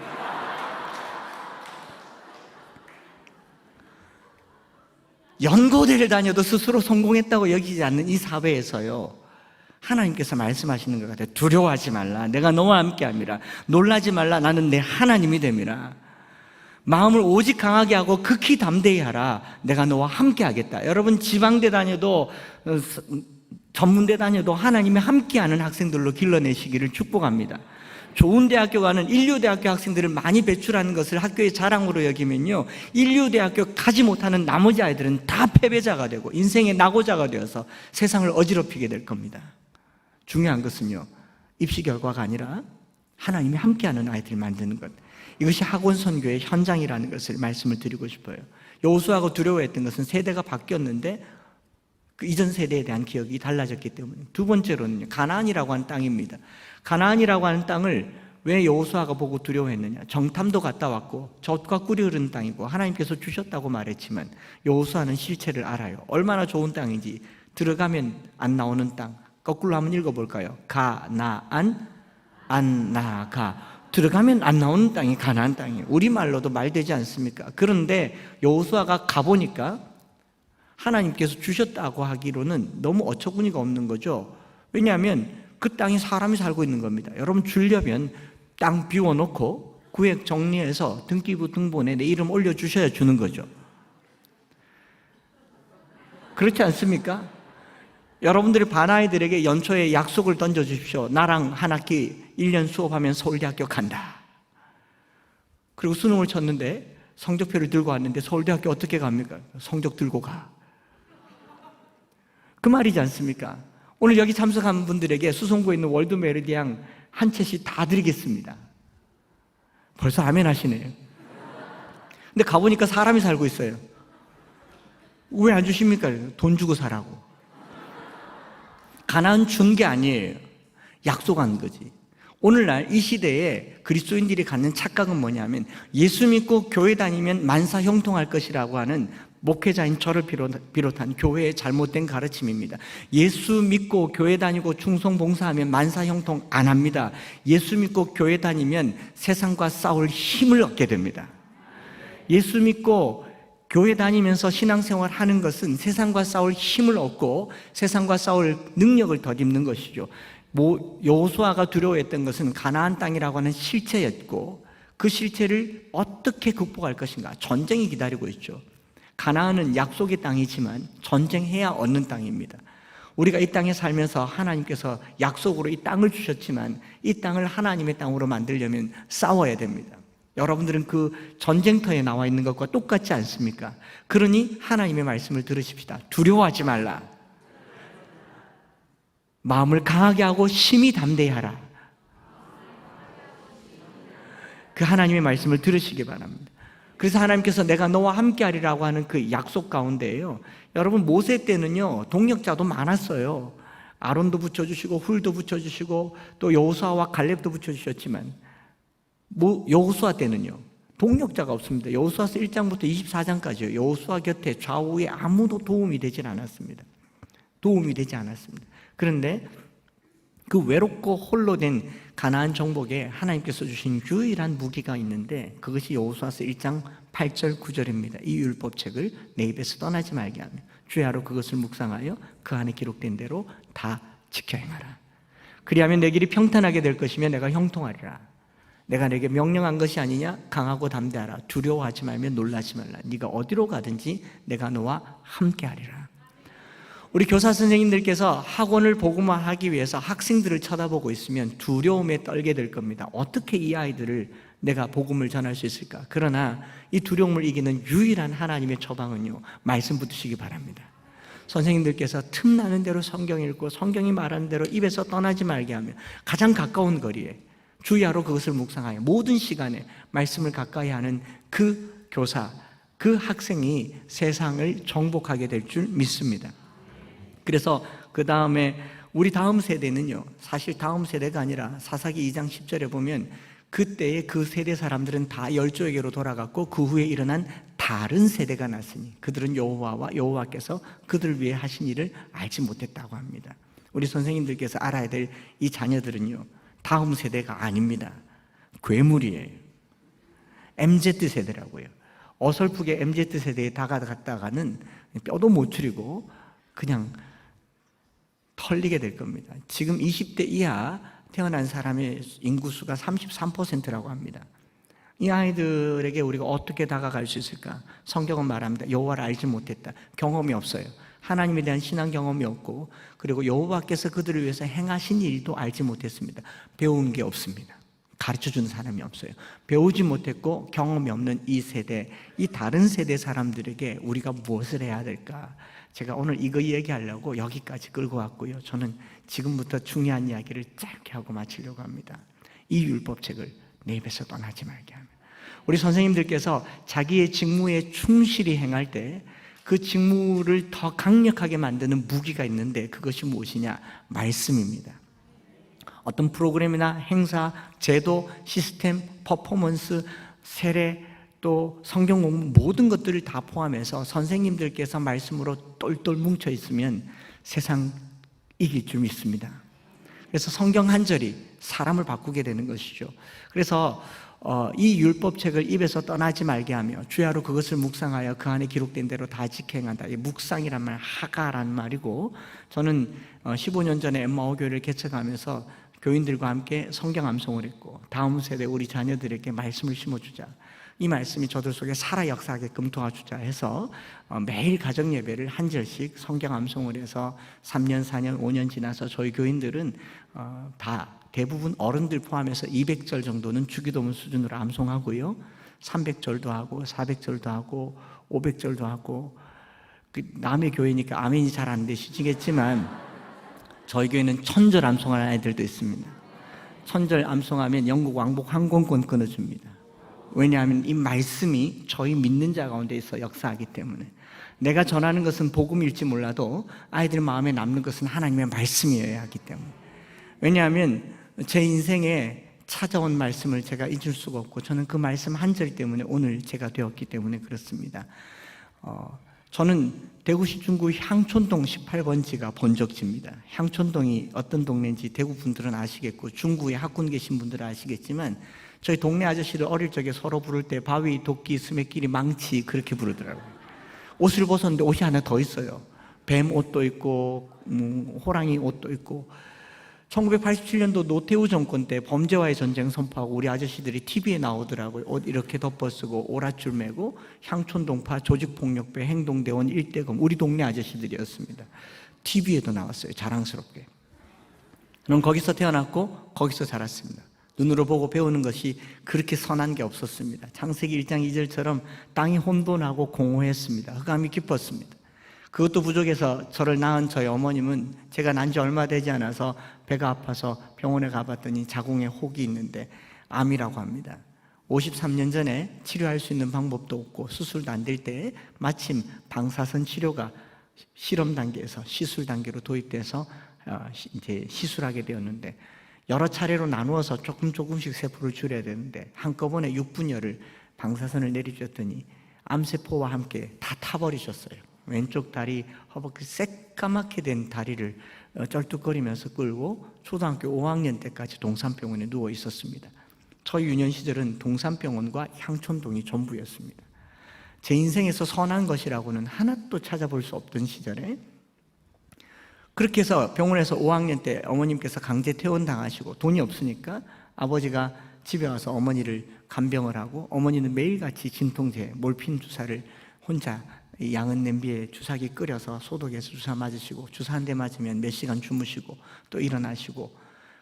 연고대를 다녀도 스스로 성공했다고 여기지 않는 이 사회에서요, 하나님께서 말씀하시는 것 같아요. 두려워하지 말라. 내가 너와 함께함이라. 놀라지 말라. 나는 내 하나님이 됨이라. 마음을 오직 강하게 하고 극히 담대히 하라. 내가 너와 함께하겠다. 여러분, 지방대 다녀도 전문대 다녀도 하나님이 함께하는 학생들로 길러내시기를 축복합니다. 좋은 대학교 가는 인류대학교 학생들을 많이 배출하는 것을 학교의 자랑으로 여기면요, 인류대학교 가지 못하는 나머지 아이들은 다 패배자가 되고 인생의 낙오자가 되어서 세상을 어지럽히게 될 겁니다. 중요한 것은요, 입시 결과가 아니라 하나님이 함께하는 아이들을 만드는 것, 이것이 학원 선교의 현장이라는 것을 말씀을 드리고 싶어요. 여호수아가 두려워했던 것은 세대가 바뀌었는데 그 이전 세대에 대한 기억이 달라졌기 때문에. 두 번째로는 가나안이라고 하는 땅입니다. 가나안이라고 하는 땅을 왜 여호수아가 보고 두려워했느냐? 정탐도 갔다 왔고 젖과 꿀이 흐르는 땅이고 하나님께서 주셨다고 말했지만 여호수아는 실체를 알아요. 얼마나 좋은 땅인지. 들어가면 안 나오는 땅. 거꾸로 한번 읽어볼까요? 가나안, 안 나가. 들어가면 안 나오는 땅이 가나안 땅이에요. 우리말로도 말되지 않습니까? 그런데 여호수아가 가보니까 하나님께서 주셨다고 하기로는 너무 어처구니가 없는 거죠. 왜냐하면 그 땅에 사람이 살고 있는 겁니다. 여러분 주려면 땅 비워놓고 구획 정리해서 등기부 등본에 내 이름 올려주셔야 주는 거죠. 그렇지 않습니까? 여러분들이 반아이들에게 연초에 약속을 던져주십시오. 나랑 한 학기 1년 수업하면 서울대학교 간다. 그리고 수능을 쳤는데 성적표를 들고 왔는데 서울대학교 어떻게 갑니까? 성적 들고 가. 그 말이지 않습니까? 오늘 여기 참석한 분들에게 수성구에 있는 월드메리디앙 한 채씩 다 드리겠습니다. 벌써 아멘 하시네요. 근데 가보니까 사람이 살고 있어요. 왜 안 주십니까? 돈 주고 사라고. 가나안 준 게 아니에요. 약속한 거지. 오늘날 이 시대에 그리스도인들이 갖는 착각은 뭐냐면 예수 믿고 교회 다니면 만사 형통할 것이라고 하는 목회자인 저를 비롯한 교회의 잘못된 가르침입니다. 예수 믿고 교회 다니고 충성 봉사하면 만사 형통 안 합니다. 예수 믿고 교회 다니면 세상과 싸울 힘을 얻게 됩니다. 예수 믿고 교회 다니면서 신앙생활 하는 것은 세상과 싸울 힘을 얻고 세상과 싸울 능력을 덧입는 것이죠. 여호수아가 두려워했던 것은 가나안 땅이라고 하는 실체였고 그 실체를 어떻게 극복할 것인가? 전쟁이 기다리고 있죠. 가나안은 약속의 땅이지만 전쟁해야 얻는 땅입니다. 우리가 이 땅에 살면서 하나님께서 약속으로 이 땅을 주셨지만 이 땅을 하나님의 땅으로 만들려면 싸워야 됩니다. 여러분들은 그 전쟁터에 나와 있는 것과 똑같지 않습니까? 그러니 하나님의 말씀을 들으십시다. 두려워하지 말라. 마음을 강하게 하고 심히 담대히 하라. 그 하나님의 말씀을 들으시기 바랍니다. 그래서 하나님께서 내가 너와 함께 하리라고 하는 그 약속 가운데에요. 여러분 모세 때는요 동력자도 많았어요. 아론도 붙여주시고 훌도 붙여주시고 또 여호수아와 갈렙도 붙여주셨지만 여호수아 때는요 동력자가 없습니다. 여호수아서 1장부터 24장까지요 여호수아 곁에 좌우에 아무도 도움이 되질 않았습니다. 도움이 되지 않았습니다. 그런데 그 외롭고 홀로 된 가나안 정복에 하나님께서 주신 유일한 무기가 있는데 그것이 여호수아서 1장 8절 9절입니다. 이 율법책을 내 입에서 떠나지 말게 하며 주야로 그것을 묵상하여 그 안에 기록된 대로 다 지켜 행하라. 그리하면 내 길이 평탄하게 될 것이며 내가 형통하리라. 내가 내게 명령한 것이 아니냐? 강하고 담대하라. 두려워하지 말며 놀라지 말라. 네가 어디로 가든지 내가 너와 함께하리라. 우리 교사 선생님들께서 학원을 복음화하기 위해서 학생들을 쳐다보고 있으면 두려움에 떨게 될 겁니다. 어떻게 이 아이들을 내가 복음을 전할 수 있을까? 그러나 이 두려움을 이기는 유일한 하나님의 처방은요 말씀 붙으시기 바랍니다. 선생님들께서 틈나는 대로 성경 읽고 성경이 말하는 대로 입에서 떠나지 말게 하며 가장 가까운 거리에 주야로 그것을 묵상하여 모든 시간에 말씀을 가까이 하는 그 교사, 그 학생이 세상을 정복하게 될 줄 믿습니다. 그래서 그 다음에 우리 다음 세대는요 사실 다음 세대가 아니라 사사기 2장 10절에 보면 그때의 그 세대 사람들은 다 열조에게로 돌아갔고 그 후에 일어난 다른 세대가 났으니 그들은 여호와와 여호와께서 그들을 위해 하신 일을 알지 못했다고 합니다. 우리 선생님들께서 알아야 될 이 자녀들은요 다음 세대가 아닙니다. 괴물이에요. MZ세대라고요. 어설프게 MZ세대에 다가갔다가는 뼈도 못 추리고 그냥 털리게 될 겁니다. 지금 20대 이하 태어난 사람의 인구수가 33%라고 합니다. 이 아이들에게 우리가 어떻게 다가갈 수 있을까? 성경은 말합니다. 여호와를 알지 못했다. 경험이 없어요. 하나님에 대한 신앙 경험이 없고 그리고 여호와께서 그들을 위해서 행하신 일도 알지 못했습니다. 배운 게 없습니다. 가르쳐주는 사람이 없어요. 배우지 못했고 경험이 없는 이 세대, 이 다른 세대 사람들에게 우리가 무엇을 해야 될까? 제가 오늘 이거 얘기하려고 여기까지 끌고 왔고요. 저는 지금부터 중요한 이야기를 짧게 하고 마치려고 합니다. 이 율법책을 내 입에서 떠나지 말게 하며 우리 선생님들께서 자기의 직무에 충실히 행할 때 그 직무를 더 강력하게 만드는 무기가 있는데 그것이 무엇이냐? 말씀입니다. 어떤 프로그램이나 행사, 제도, 시스템, 퍼포먼스, 세례, 또 성경 공부 모든 것들을 다 포함해서 선생님들께서 말씀으로 똘똘 뭉쳐 있으면 세상 이길 줄 믿습니다. 그래서 성경 한 절이 사람을 바꾸게 되는 것이죠. 그래서 이 율법책을 입에서 떠나지 말게 하며 주야로 그것을 묵상하여 그 안에 기록된 대로 다 지켜행한다. 이 묵상이란 말, 하가란 말이고, 저는 15년 전에 엠마오 교회를 개척하면서 교인들과 함께 성경 암송을 했고, 다음 세대 우리 자녀들에게 말씀을 심어주자, 이 말씀이 저들 속에 살아 역사하게끔 도와주자 해서 매일 가정 예배를 한 절씩 성경 암송을 해서 3년, 4년, 5년 지나서 저희 교인들은 다 대부분 어른들 포함해서 200절 정도는 주기도문 수준으로 암송하고요, 300절도 하고 400절도 하고 500절도 하고, 남의 교회니까 아멘이 잘 안 되시겠지만 저희 교회는 1000절 암송하는 아이들도 있습니다. 1000절 암송하면 영국 왕복 항공권 끊어줍니다. 왜냐하면 이 말씀이 저희 믿는 자 가운데서 역사하기 때문에. 내가 전하는 것은 복음일지 몰라도 아이들 마음에 남는 것은 하나님의 말씀이어야 하기 때문에. 왜냐하면 제 인생에 찾아온 말씀을 제가 잊을 수가 없고, 저는 그 말씀 한 절 때문에 오늘 제가 되었기 때문에 그렇습니다. 저는 대구시 중구 향촌동 18번지가 본적지입니다. 향촌동이 어떤 동네인지 대구 분들은 아시겠고, 중구에 학군 계신 분들은 아시겠지만, 저희 동네 아저씨들 어릴 적에 서로 부를 때 바위, 도끼, 스매끼리, 망치 그렇게 부르더라고요. 옷을 벗었는데 옷이 하나 더 있어요. 뱀 옷도 있고 호랑이 옷도 있고. 1987년도 노태우 정권 때 범죄와의 전쟁 선포하고 우리 아저씨들이 TV에 나오더라고요. 옷 이렇게 덮어쓰고 오랏줄 메고 향촌동파 조직폭력배 행동대원 일대검, 우리 동네 아저씨들이었습니다. TV에도 나왔어요. 자랑스럽게. 저는 거기서 태어났고 거기서 자랐습니다. 눈으로 보고 배우는 것이 그렇게 선한 게 없었습니다. 창세기 1장 2절처럼 땅이 혼돈하고 공허했습니다. 흑암이 깊었습니다. 그것도 부족해서 저를 낳은 저희 어머님은 제가 난 지 얼마 되지 않아서 배가 아파서 병원에 가봤더니 자궁에 혹이 있는데 암이라고 합니다. 53년 전에 치료할 수 있는 방법도 없고 수술도 안 될 때 마침 방사선 치료가 실험 단계에서 시술 단계로 도입돼서 이제 시술하게 되었는데, 여러 차례로 나누어서 조금씩 세포를 줄여야 되는데 한꺼번에 6분여를 방사선을 내리셨더니 암세포와 함께 다 타버리셨어요. 왼쪽 다리, 허벅지 새까맣게 된 다리를 쩔뚝거리면서 끌고 초등학교 5학년 때까지 동산병원에 누워 있었습니다. 저희 유년 시절은 동산병원과 향촌동이 전부였습니다. 제 인생에서 선한 것이라고는 하나도 찾아볼 수 없던 시절에, 그렇게 해서 병원에서 5학년 때 어머님께서 강제 퇴원당하시고 돈이 없으니까 아버지가 집에 와서 어머니를 간병을 하고, 어머니는 매일같이 진통제, 몰핀 주사를 혼자 양은 냄비에 주사기 끓여서 소독해서 주사 맞으시고, 주사 한 대 맞으면 몇 시간 주무시고 또 일어나시고,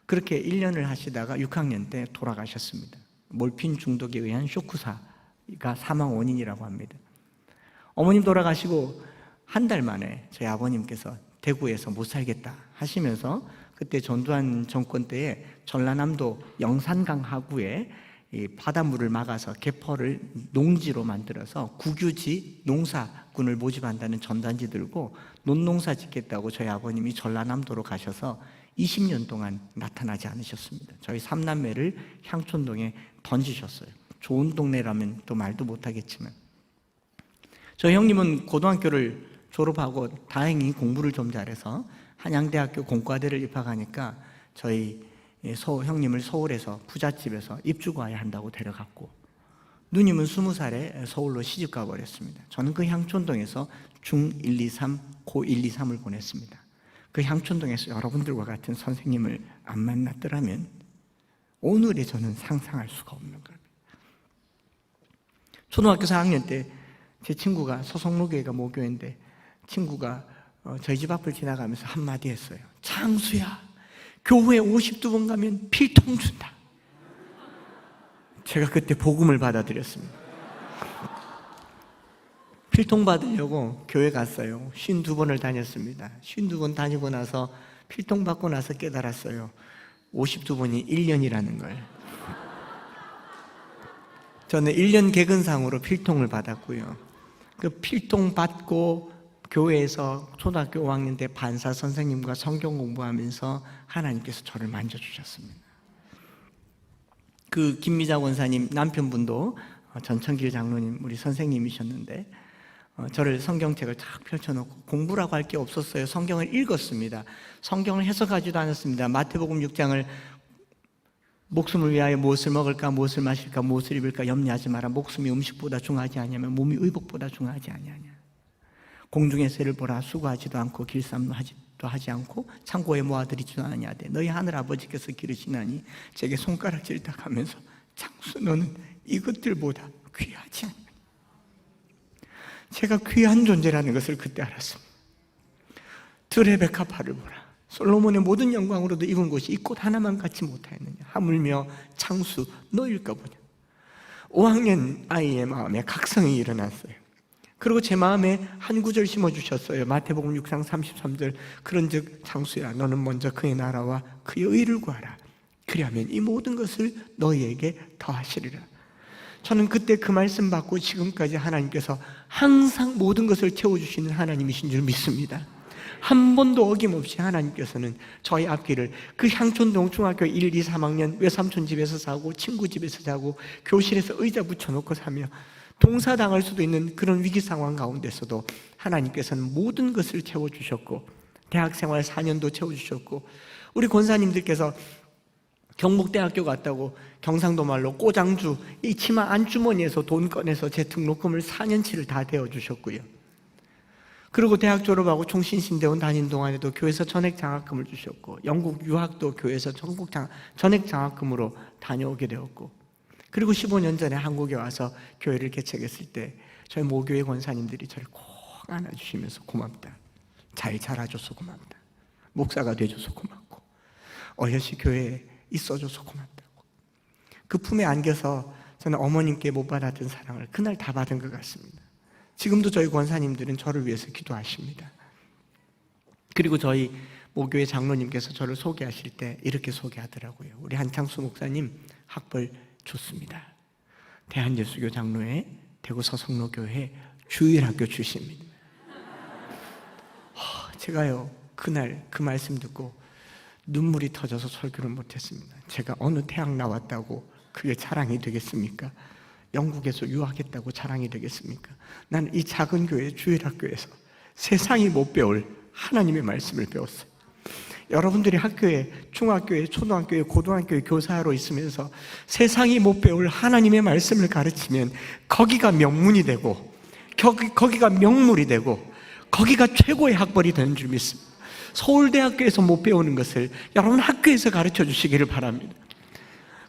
그렇게 1년을 하시다가 6학년 때 돌아가셨습니다. 몰핀 중독에 의한 쇼크사가 사망 원인이라고 합니다. 어머님 돌아가시고 한 달 만에 저희 아버님께서 대구에서 못 살겠다 하시면서, 그때 전두환 정권 때에 전라남도 영산강 하구에 이 바닷물을 막아서 개포를 농지로 만들어서 국유지 농사꾼을 모집한다는 전단지 들고 논농사 짓겠다고 저희 아버님이 전라남도로 가셔서 20년 동안 나타나지 않으셨습니다. 저희 3남매를 향촌동에 던지셨어요. 좋은 동네라면 또 말도 못하겠지만, 저희 형님은 고등학교를 졸업하고 다행히 공부를 좀 잘해서 한양대학교 공과대를 입학하니까 저희 형님을 서울에서 부잣집에서 입주가야 한다고 데려갔고, 누님은 20살에 서울로 시집가 버렸습니다. 저는 그 향촌동에서 중1, 2, 3, 고1, 2, 3을 보냈습니다. 그 향촌동에서 여러분들과 같은 선생님을 안 만났더라면 오늘의 저는 상상할 수가 없는 거예요. 초등학교 4학년 때 제 친구가, 서성로교회가 모교인데 친구가 저희 집 앞을 지나가면서 한마디 했어요. 창수야, 교회 52번 가면 필통 준다. 제가 그때 복음을 받아들였습니다. 필통 받으려고 교회 갔어요. 52번을 다녔습니다. 52번 다니고 나서 필통 받고 나서 깨달았어요. 52번이 1년이라는 걸. 저는 1년 개근상으로 필통을 받았고요. 그 필통 받고 교회에서 초등학교 5학년 때 반사 선생님과 성경 공부하면서 하나님께서 저를 만져주셨습니다. 그 김미자 원사님 남편분도 전천길 장로님 우리 선생님이셨는데, 저를 성경책을 쫙 펼쳐놓고 공부라고 할 게 없었어요. 성경을 읽었습니다. 성경을 해석하지도 않았습니다. 마태복음 6장을 목숨을 위하여 무엇을 먹을까, 무엇을 마실까, 무엇을 입을까 염려하지 마라. 목숨이 음식보다 중하지 아니하면 몸이 의복보다 중하지 아니하냐. 공중의 새를 보라. 수고하지도 않고 길쌈도 하지 않고 창고에 모아들이지도 아니하되 너희 하늘 아버지께서 기르시나니 제게 손가락질 딱 하면서 장수 너는 이것들보다 귀하지 않냐. 제가 귀한 존재라는 것을 그때 알았습니다. 들의 백합화를 보라. 솔로몬의 모든 영광으로도 입은 곳이 이 꽃 하나만 갖지 못하였느냐. 하물며 창수 너일까 보냐. 5학년 아이의 마음에 각성이 일어났어요. 그리고 제 마음에 한 구절 심어주셨어요. 마태복음 6장 33절. 그런즉 창수야 너는 먼저 그의 나라와 그의 의를 구하라. 그리하면 이 모든 것을 너희에게 더하시리라. 저는 그때 그 말씀 받고 지금까지 하나님께서 항상 모든 것을 채워주시는 하나님이신 줄 믿습니다. 한 번도 어김없이 하나님께서는 저희 앞길을 그 향촌동 중학교 1, 2, 3학년 외삼촌 집에서 자고 친구 집에서 자고 교실에서 의자 붙여놓고 사며 동사당할 수도 있는 그런 위기 상황 가운데서도 하나님께서는 모든 것을 채워주셨고 대학생활 4년도 채워주셨고 우리 권사님들께서 경북대학교 갔다고 경상도 말로 꼬장주 이 치마 안주머니에서 돈 꺼내서 제 등록금을 4년치를 다 대어주셨고요. 그리고 대학 졸업하고 총신신대원 다닌 동안에도 교회에서 전액 장학금을 주셨고 영국 유학도 교회에서 전액 장학금으로 다녀오게 되었고 그리고 15년 전에 한국에 와서 교회를 개척했을 때 저희 모교회 권사님들이 저를 꼭 안아주시면서 고맙다. 잘 자라줘서 고맙다. 목사가 돼줘서 고맙고 어여시 교회에 있어줘서 고맙다고. 그 품에 안겨서 저는 어머님께 못 받았던 사랑을 그날 다 받은 것 같습니다. 지금도 저희 권사님들은 저를 위해서 기도하십니다. 그리고 저희 모교회 장로님께서 저를 소개하실 때 이렇게 소개하더라고요. 우리 한창수 목사님 학벌 좋습니다. 대한예수교 장로회 대구 서성로교회 주일학교 출신입니다. 제가요 그날 그 말씀 듣고 눈물이 터져서 설교를 못했습니다. 제가 어느 대학 나왔다고 그게 자랑이 되겠습니까? 영국에서 유학했다고 자랑이 되겠습니까? 나는 이 작은 교회 주일학교에서 세상이 못 배울 하나님의 말씀을 배웠어요. 여러분들이 학교에 중학교에 초등학교에 고등학교에 교사로 있으면서 세상이 못 배울 하나님의 말씀을 가르치면 거기가 명문이 되고 거기가 명물이 되고 거기가 최고의 학벌이 되는 줄 믿습니다. 서울대학교에서 못 배우는 것을 여러분 학교에서 가르쳐 주시기를 바랍니다.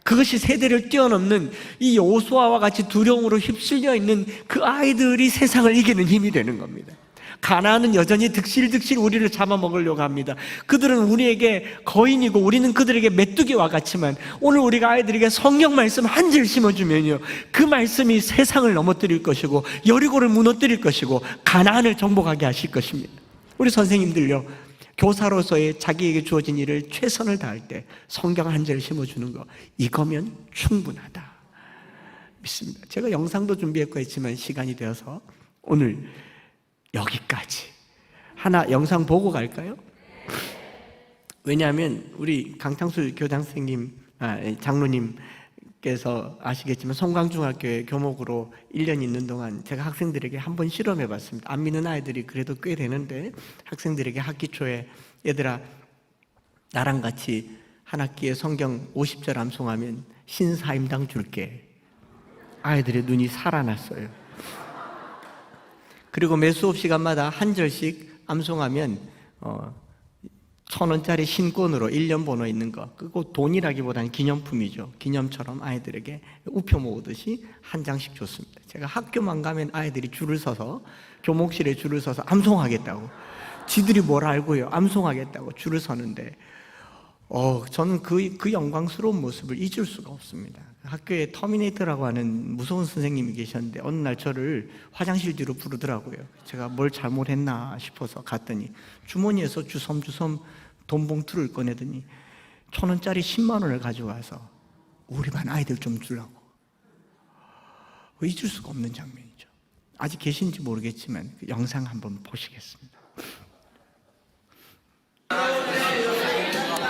그것이 세대를 뛰어넘는 이 여호수아와 같이 두려움으로 휩쓸려 있는 그 아이들이 세상을 이기는 힘이 되는 겁니다. 가나안은 여전히 득실득실 우리를 잡아먹으려고 합니다. 그들은 우리에게 거인이고 우리는 그들에게 메뚜기와 같지만 오늘 우리가 아이들에게 성경 말씀 한 절 심어주면요 그 말씀이 세상을 넘어뜨릴 것이고 여리고를 무너뜨릴 것이고 가나안을 정복하게 하실 것입니다. 우리 선생님들요 교사로서의 자기에게 주어진 일을 최선을 다할 때 성경 한 절 심어주는 거 이거면 충분하다 믿습니다. 제가 영상도 준비했고 했지만 시간이 되어서 오늘 여기까지 하나 영상 보고 갈까요? 왜냐하면 우리 강창수 교장 선생님 장로님께서 아시겠지만 송강중학교에 교목으로 1년 있는 동안 제가 학생들에게 한번 실험해 봤습니다. 안 믿는 아이들이 그래도 꽤 되는데 학생들에게 학기 초에 얘들아 나랑 같이 한 학기에 성경 50절 암송하면 신사임당 줄게. 아이들의 눈이 살아났어요. 그리고 매 수업 시간마다 한 절씩 암송하면 1,000원짜리 신권으로 1년 번호 있는 거 그거 돈이라기보다는 기념품이죠. 기념처럼 아이들에게 우표 모으듯이 한 장씩 줬습니다. 제가 학교만 가면 아이들이 줄을 서서 교목실에 줄을 서서 암송하겠다고 지들이 뭘 알고요 암송하겠다고 줄을 서는데 저는 그 영광스러운 모습을 잊을 수가 없습니다. 학교에 터미네이터라고 하는 무서운 선생님이 계셨는데 어느 날 저를 화장실 뒤로 부르더라고요. 제가 뭘 잘못했나 싶어서 갔더니 주머니에서 주섬주섬 돈 봉투를 꺼내더니 1,000원짜리 10만 원을 가져와서 우리 반 아이들 좀 주려고. 잊을 수가 없는 장면이죠. 아직 계신지 모르겠지만 그 영상 한번 보시겠습니다.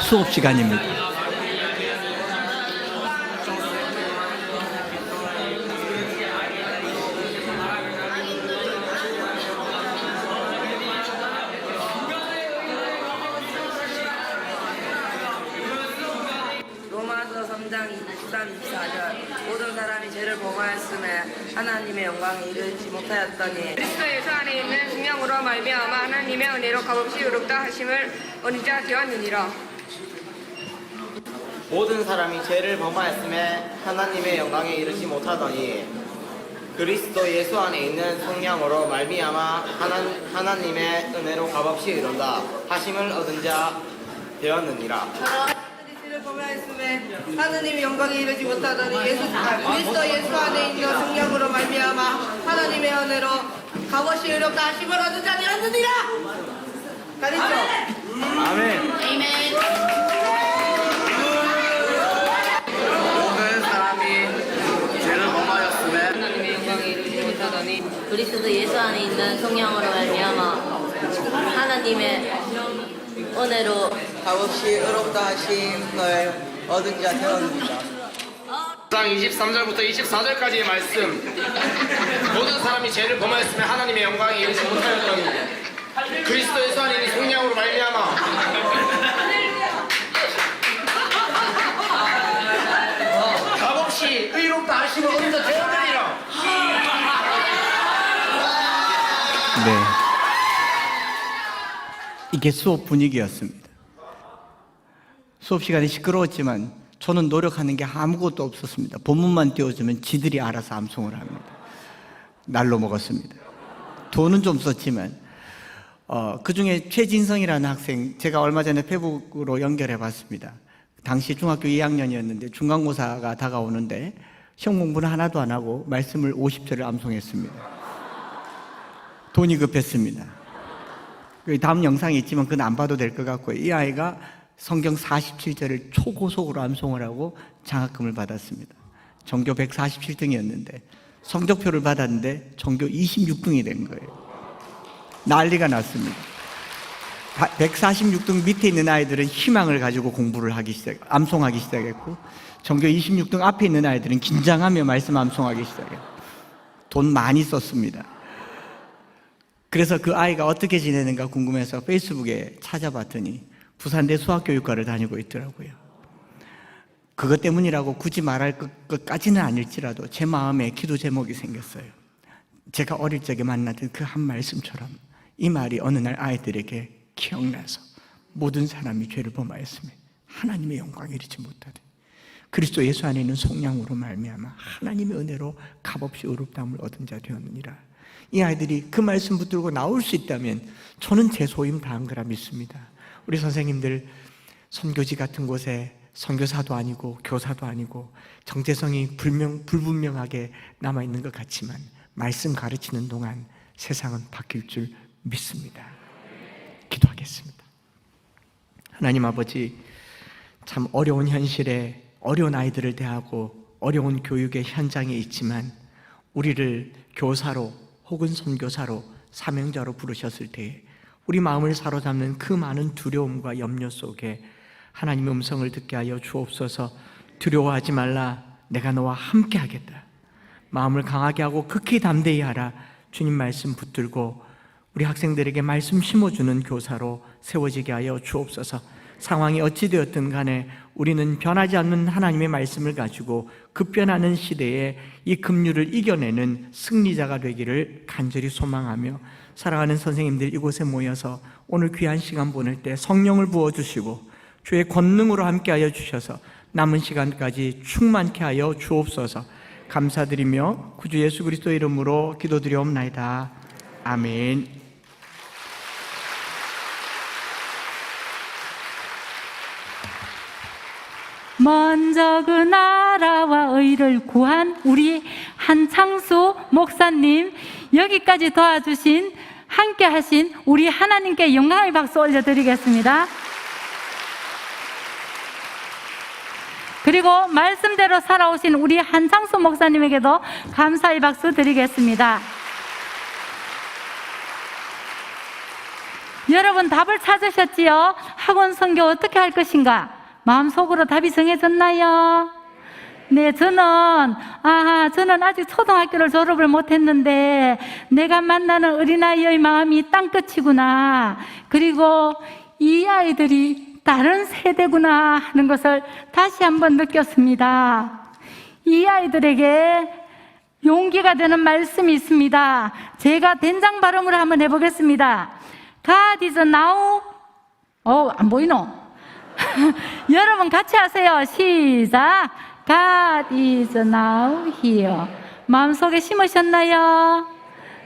수업 시간입니다. 로마서 3장 1장 23, 24절 모든 사람이 죄를 범하였음에 하나님의 영광에 이르지 못하였더니 그리스도 예수 안에 있는 성령으로 말미암아 하나님의 은혜로 값없이 의롭다 하심을 얻은 자 되었느니라. 모든 사람이 죄를 범하였음에 하나님의 영광에 이르지 못하더니 그리스도 예수 안에 있는 성령으로 말미암아 하나님의 은혜로 값없이 이룬다 하심을 얻은 자 되었느니라. 죄를 범하였음에 하나님의 영광에 이르지 못하더니 그리스도 예수 안에 있는 성령으로 말미암아 하나님의 은혜로 값없이 의롭다 하심을 얻은 자 되었느니라. 가르쳐. 아멘. 모든 사람이 죄를 범하였음에 하나님의 영광에 이르지 못하더니 그리스도 예수 안에 있는 성령으로 말미암아 하나님의 은혜로 값없이 의롭다 하심을 얻은 자 되었느니라. 23절부터 24절까지의 말씀. 모든 사람이 죄를 범하였으며 하나님의 영광에 이르지 못하였더니 그리스도 예수 안에 있는 성령으로 말미암아 값없이 의롭다 하심을 얻은 자 되었느니라. 네. 이게 수업 분위기였습니다. 수업 시간이 시끄러웠지만 저는 노력하는 게 아무것도 없었습니다. 본문만 띄워주면 지들이 알아서 암송을 합니다. 날로 먹었습니다. 돈은 좀 썼지만 그 중에 최진성이라는 학생, 제가 얼마 전에 페북으로 연결해 봤습니다. 당시 중학교 2학년이었는데 중간고사가 다가오는데 시험 공부는 하나도 안 하고 말씀을 50절을 암송했습니다. 돈이 급했습니다. 다음 영상이 있지만 그건 안 봐도 될 것 같고요. 이 아이가 성경 47절을 초고속으로 암송을 하고 장학금을 받았습니다. 전교 147등이었는데 성적표를 받았는데 전교 26등이 된 거예요. 난리가 났습니다. 146등 밑에 있는 아이들은 희망을 가지고 공부를 암송하기 시작했고 전교 26등 앞에 있는 아이들은 긴장하며 말씀 암송하기 시작했고 돈 많이 썼습니다. 그래서 그 아이가 어떻게 지내는가 궁금해서 페이스북에 찾아봤더니 부산대 수학교육과를 다니고 있더라고요. 그것 때문이라고 굳이 말할 것까지는 아닐지라도 제 마음에 기도 제목이 생겼어요. 제가 어릴 적에 만났던 그 한 말씀처럼 이 말이 어느 날 아이들에게 기억나서 모든 사람이 죄를 범하였으며 하나님의 영광에 이르지 못하되 그리스도 예수 안에 있는 성령으로 말미암아 하나님의 은혜로 값없이 의롭다함을 얻은 자 되었느니라. 이 아이들이 그 말씀 붙들고 나올 수 있다면 저는 제 소임 다한 거라 믿습니다. 우리 선생님들 선교지 같은 곳에 선교사도 아니고 교사도 아니고 정체성이 불분명하게 남아있는 것 같지만 말씀 가르치는 동안 세상은 바뀔 줄 믿습니다. 기도하겠습니다. 하나님 아버지, 참 어려운 현실에 어려운 아이들을 대하고 어려운 교육의 현장에 있지만 우리를 교사로 혹은 선교사로 사명자로 부르셨을 때에 우리 마음을 사로잡는 그 많은 두려움과 염려 속에 하나님의 음성을 듣게 하여 주옵소서. 두려워하지 말라, 내가 너와 함께 하겠다. 마음을 강하게 하고 극히 담대히 하라. 주님 말씀 붙들고 우리 학생들에게 말씀 심어주는 교사로 세워지게 하여 주옵소서. 상황이 어찌 되었든 간에 우리는 변하지 않는 하나님의 말씀을 가지고 급변하는 시대에 이 급류를 이겨내는 승리자가 되기를 간절히 소망하며, 사랑하는 선생님들 이곳에 모여서 오늘 귀한 시간 보낼 때 성령을 부어주시고 주의 권능으로 함께하여 주셔서 남은 시간까지 충만케 하여 주옵소서. 감사드리며 구주 예수 그리스도 이름으로 기도드리옵나이다. 아멘. 먼저 그 나라와 의를 구한 우리 한창수 목사님, 여기까지 도와주신 함께 하신 우리 하나님께 영광의 박수 올려드리겠습니다. 그리고 말씀대로 살아오신 우리 한창수 목사님에게도 감사의 박수 드리겠습니다. 여러분 답을 찾으셨지요? 학원 선교 어떻게 할 것인가? 마음속으로 답이 정해졌나요? 네, 저는 아직 초등학교를 졸업을 못했는데 내가 만나는 어린아이의 마음이 땅끝이구나. 그리고 이 아이들이 다른 세대구나 하는 것을 다시 한번 느꼈습니다. 이 아이들에게 용기가 되는 말씀이 있습니다. 제가 된장 발음으로 한번 해보겠습니다. God is now. 안 보이노? 여러분 같이 하세요. 시작. God is now here. 마음속에 심으셨나요?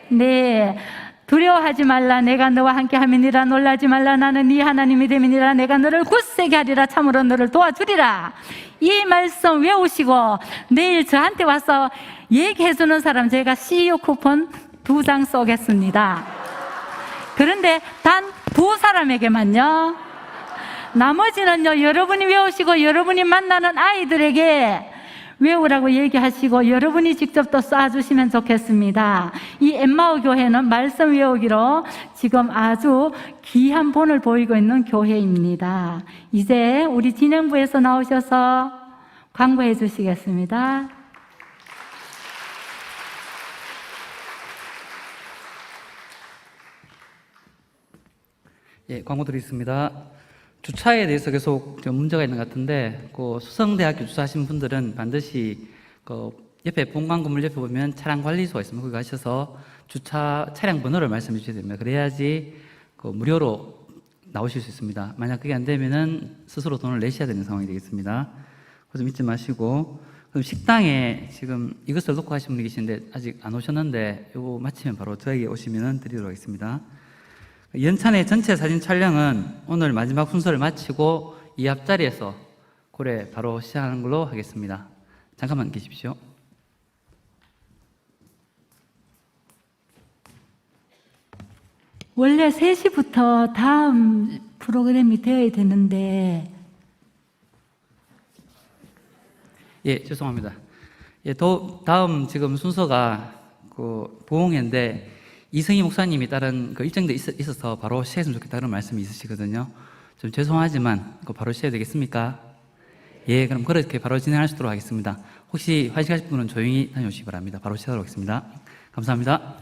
네. 두려워하지 말라. 내가 너와 함께 함이니라. 놀라지 말라. 나는 네 하나님이 됨이니라. 내가 너를 굳세게 하리라. 참으로 너를 도와주리라. 이 말씀 외우시고 내일 저한테 와서 얘기해주는 사람 제가 CEO 쿠폰 2장 쏘겠습니다. 그런데 단 2사람에게만요. 나머지는요, 여러분이 외우시고 여러분이 만나는 아이들에게 외우라고 얘기하시고 여러분이 직접 또 쏴주시면 좋겠습니다. 이 엠마오 교회는 말씀 외우기로 지금 아주 귀한 본을 보이고 있는 교회입니다. 이제 우리 진행부에서 나오셔서 광고해 주시겠습니다. 예, 광고 드리겠습니다. 주차에 대해서 계속 좀 문제가 있는 것 같은데, 그 수성대학교 주차하신 분들은 반드시 그 옆에 본관 건물 옆에 보면 차량 관리소가 있습니다. 거기 가셔서 주차 차량 번호를 말씀해 주셔야 됩니다. 그래야지 그 무료로 나오실 수 있습니다. 만약 그게 안 되면은 스스로 돈을 내셔야 되는 상황이 되겠습니다. 그거 좀 잊지 마시고, 그럼 식당에 지금 이것을 놓고 하신 분이 계시는데 아직 안 오셨는데 이거 마치면 바로 저에게 오시면은 드리도록 하겠습니다. 연찬의 전체 사진 촬영은 오늘 마지막 순서를 마치고 이 앞자리에서 고래 바로 시작하는 걸로 하겠습니다. 잠깐만 계십시오. 원래 3시부터 다음 프로그램이 되어야 되는데. 예, 죄송합니다. 예, 다음 지금 순서가 그 부흥회인데 이승희 목사님이 다른 그 일정도 있어서 바로 시작했으면 좋겠다 그런 말씀이 있으시거든요. 좀 죄송하지만 그거 바로 시작해도 되겠습니까? 예, 그럼 그렇게 바로 진행할 수 있도록 하겠습니다. 혹시 화장실 가실 분은 조용히 다녀오시기 바랍니다. 바로 시작하도록 하겠습니다. 감사합니다.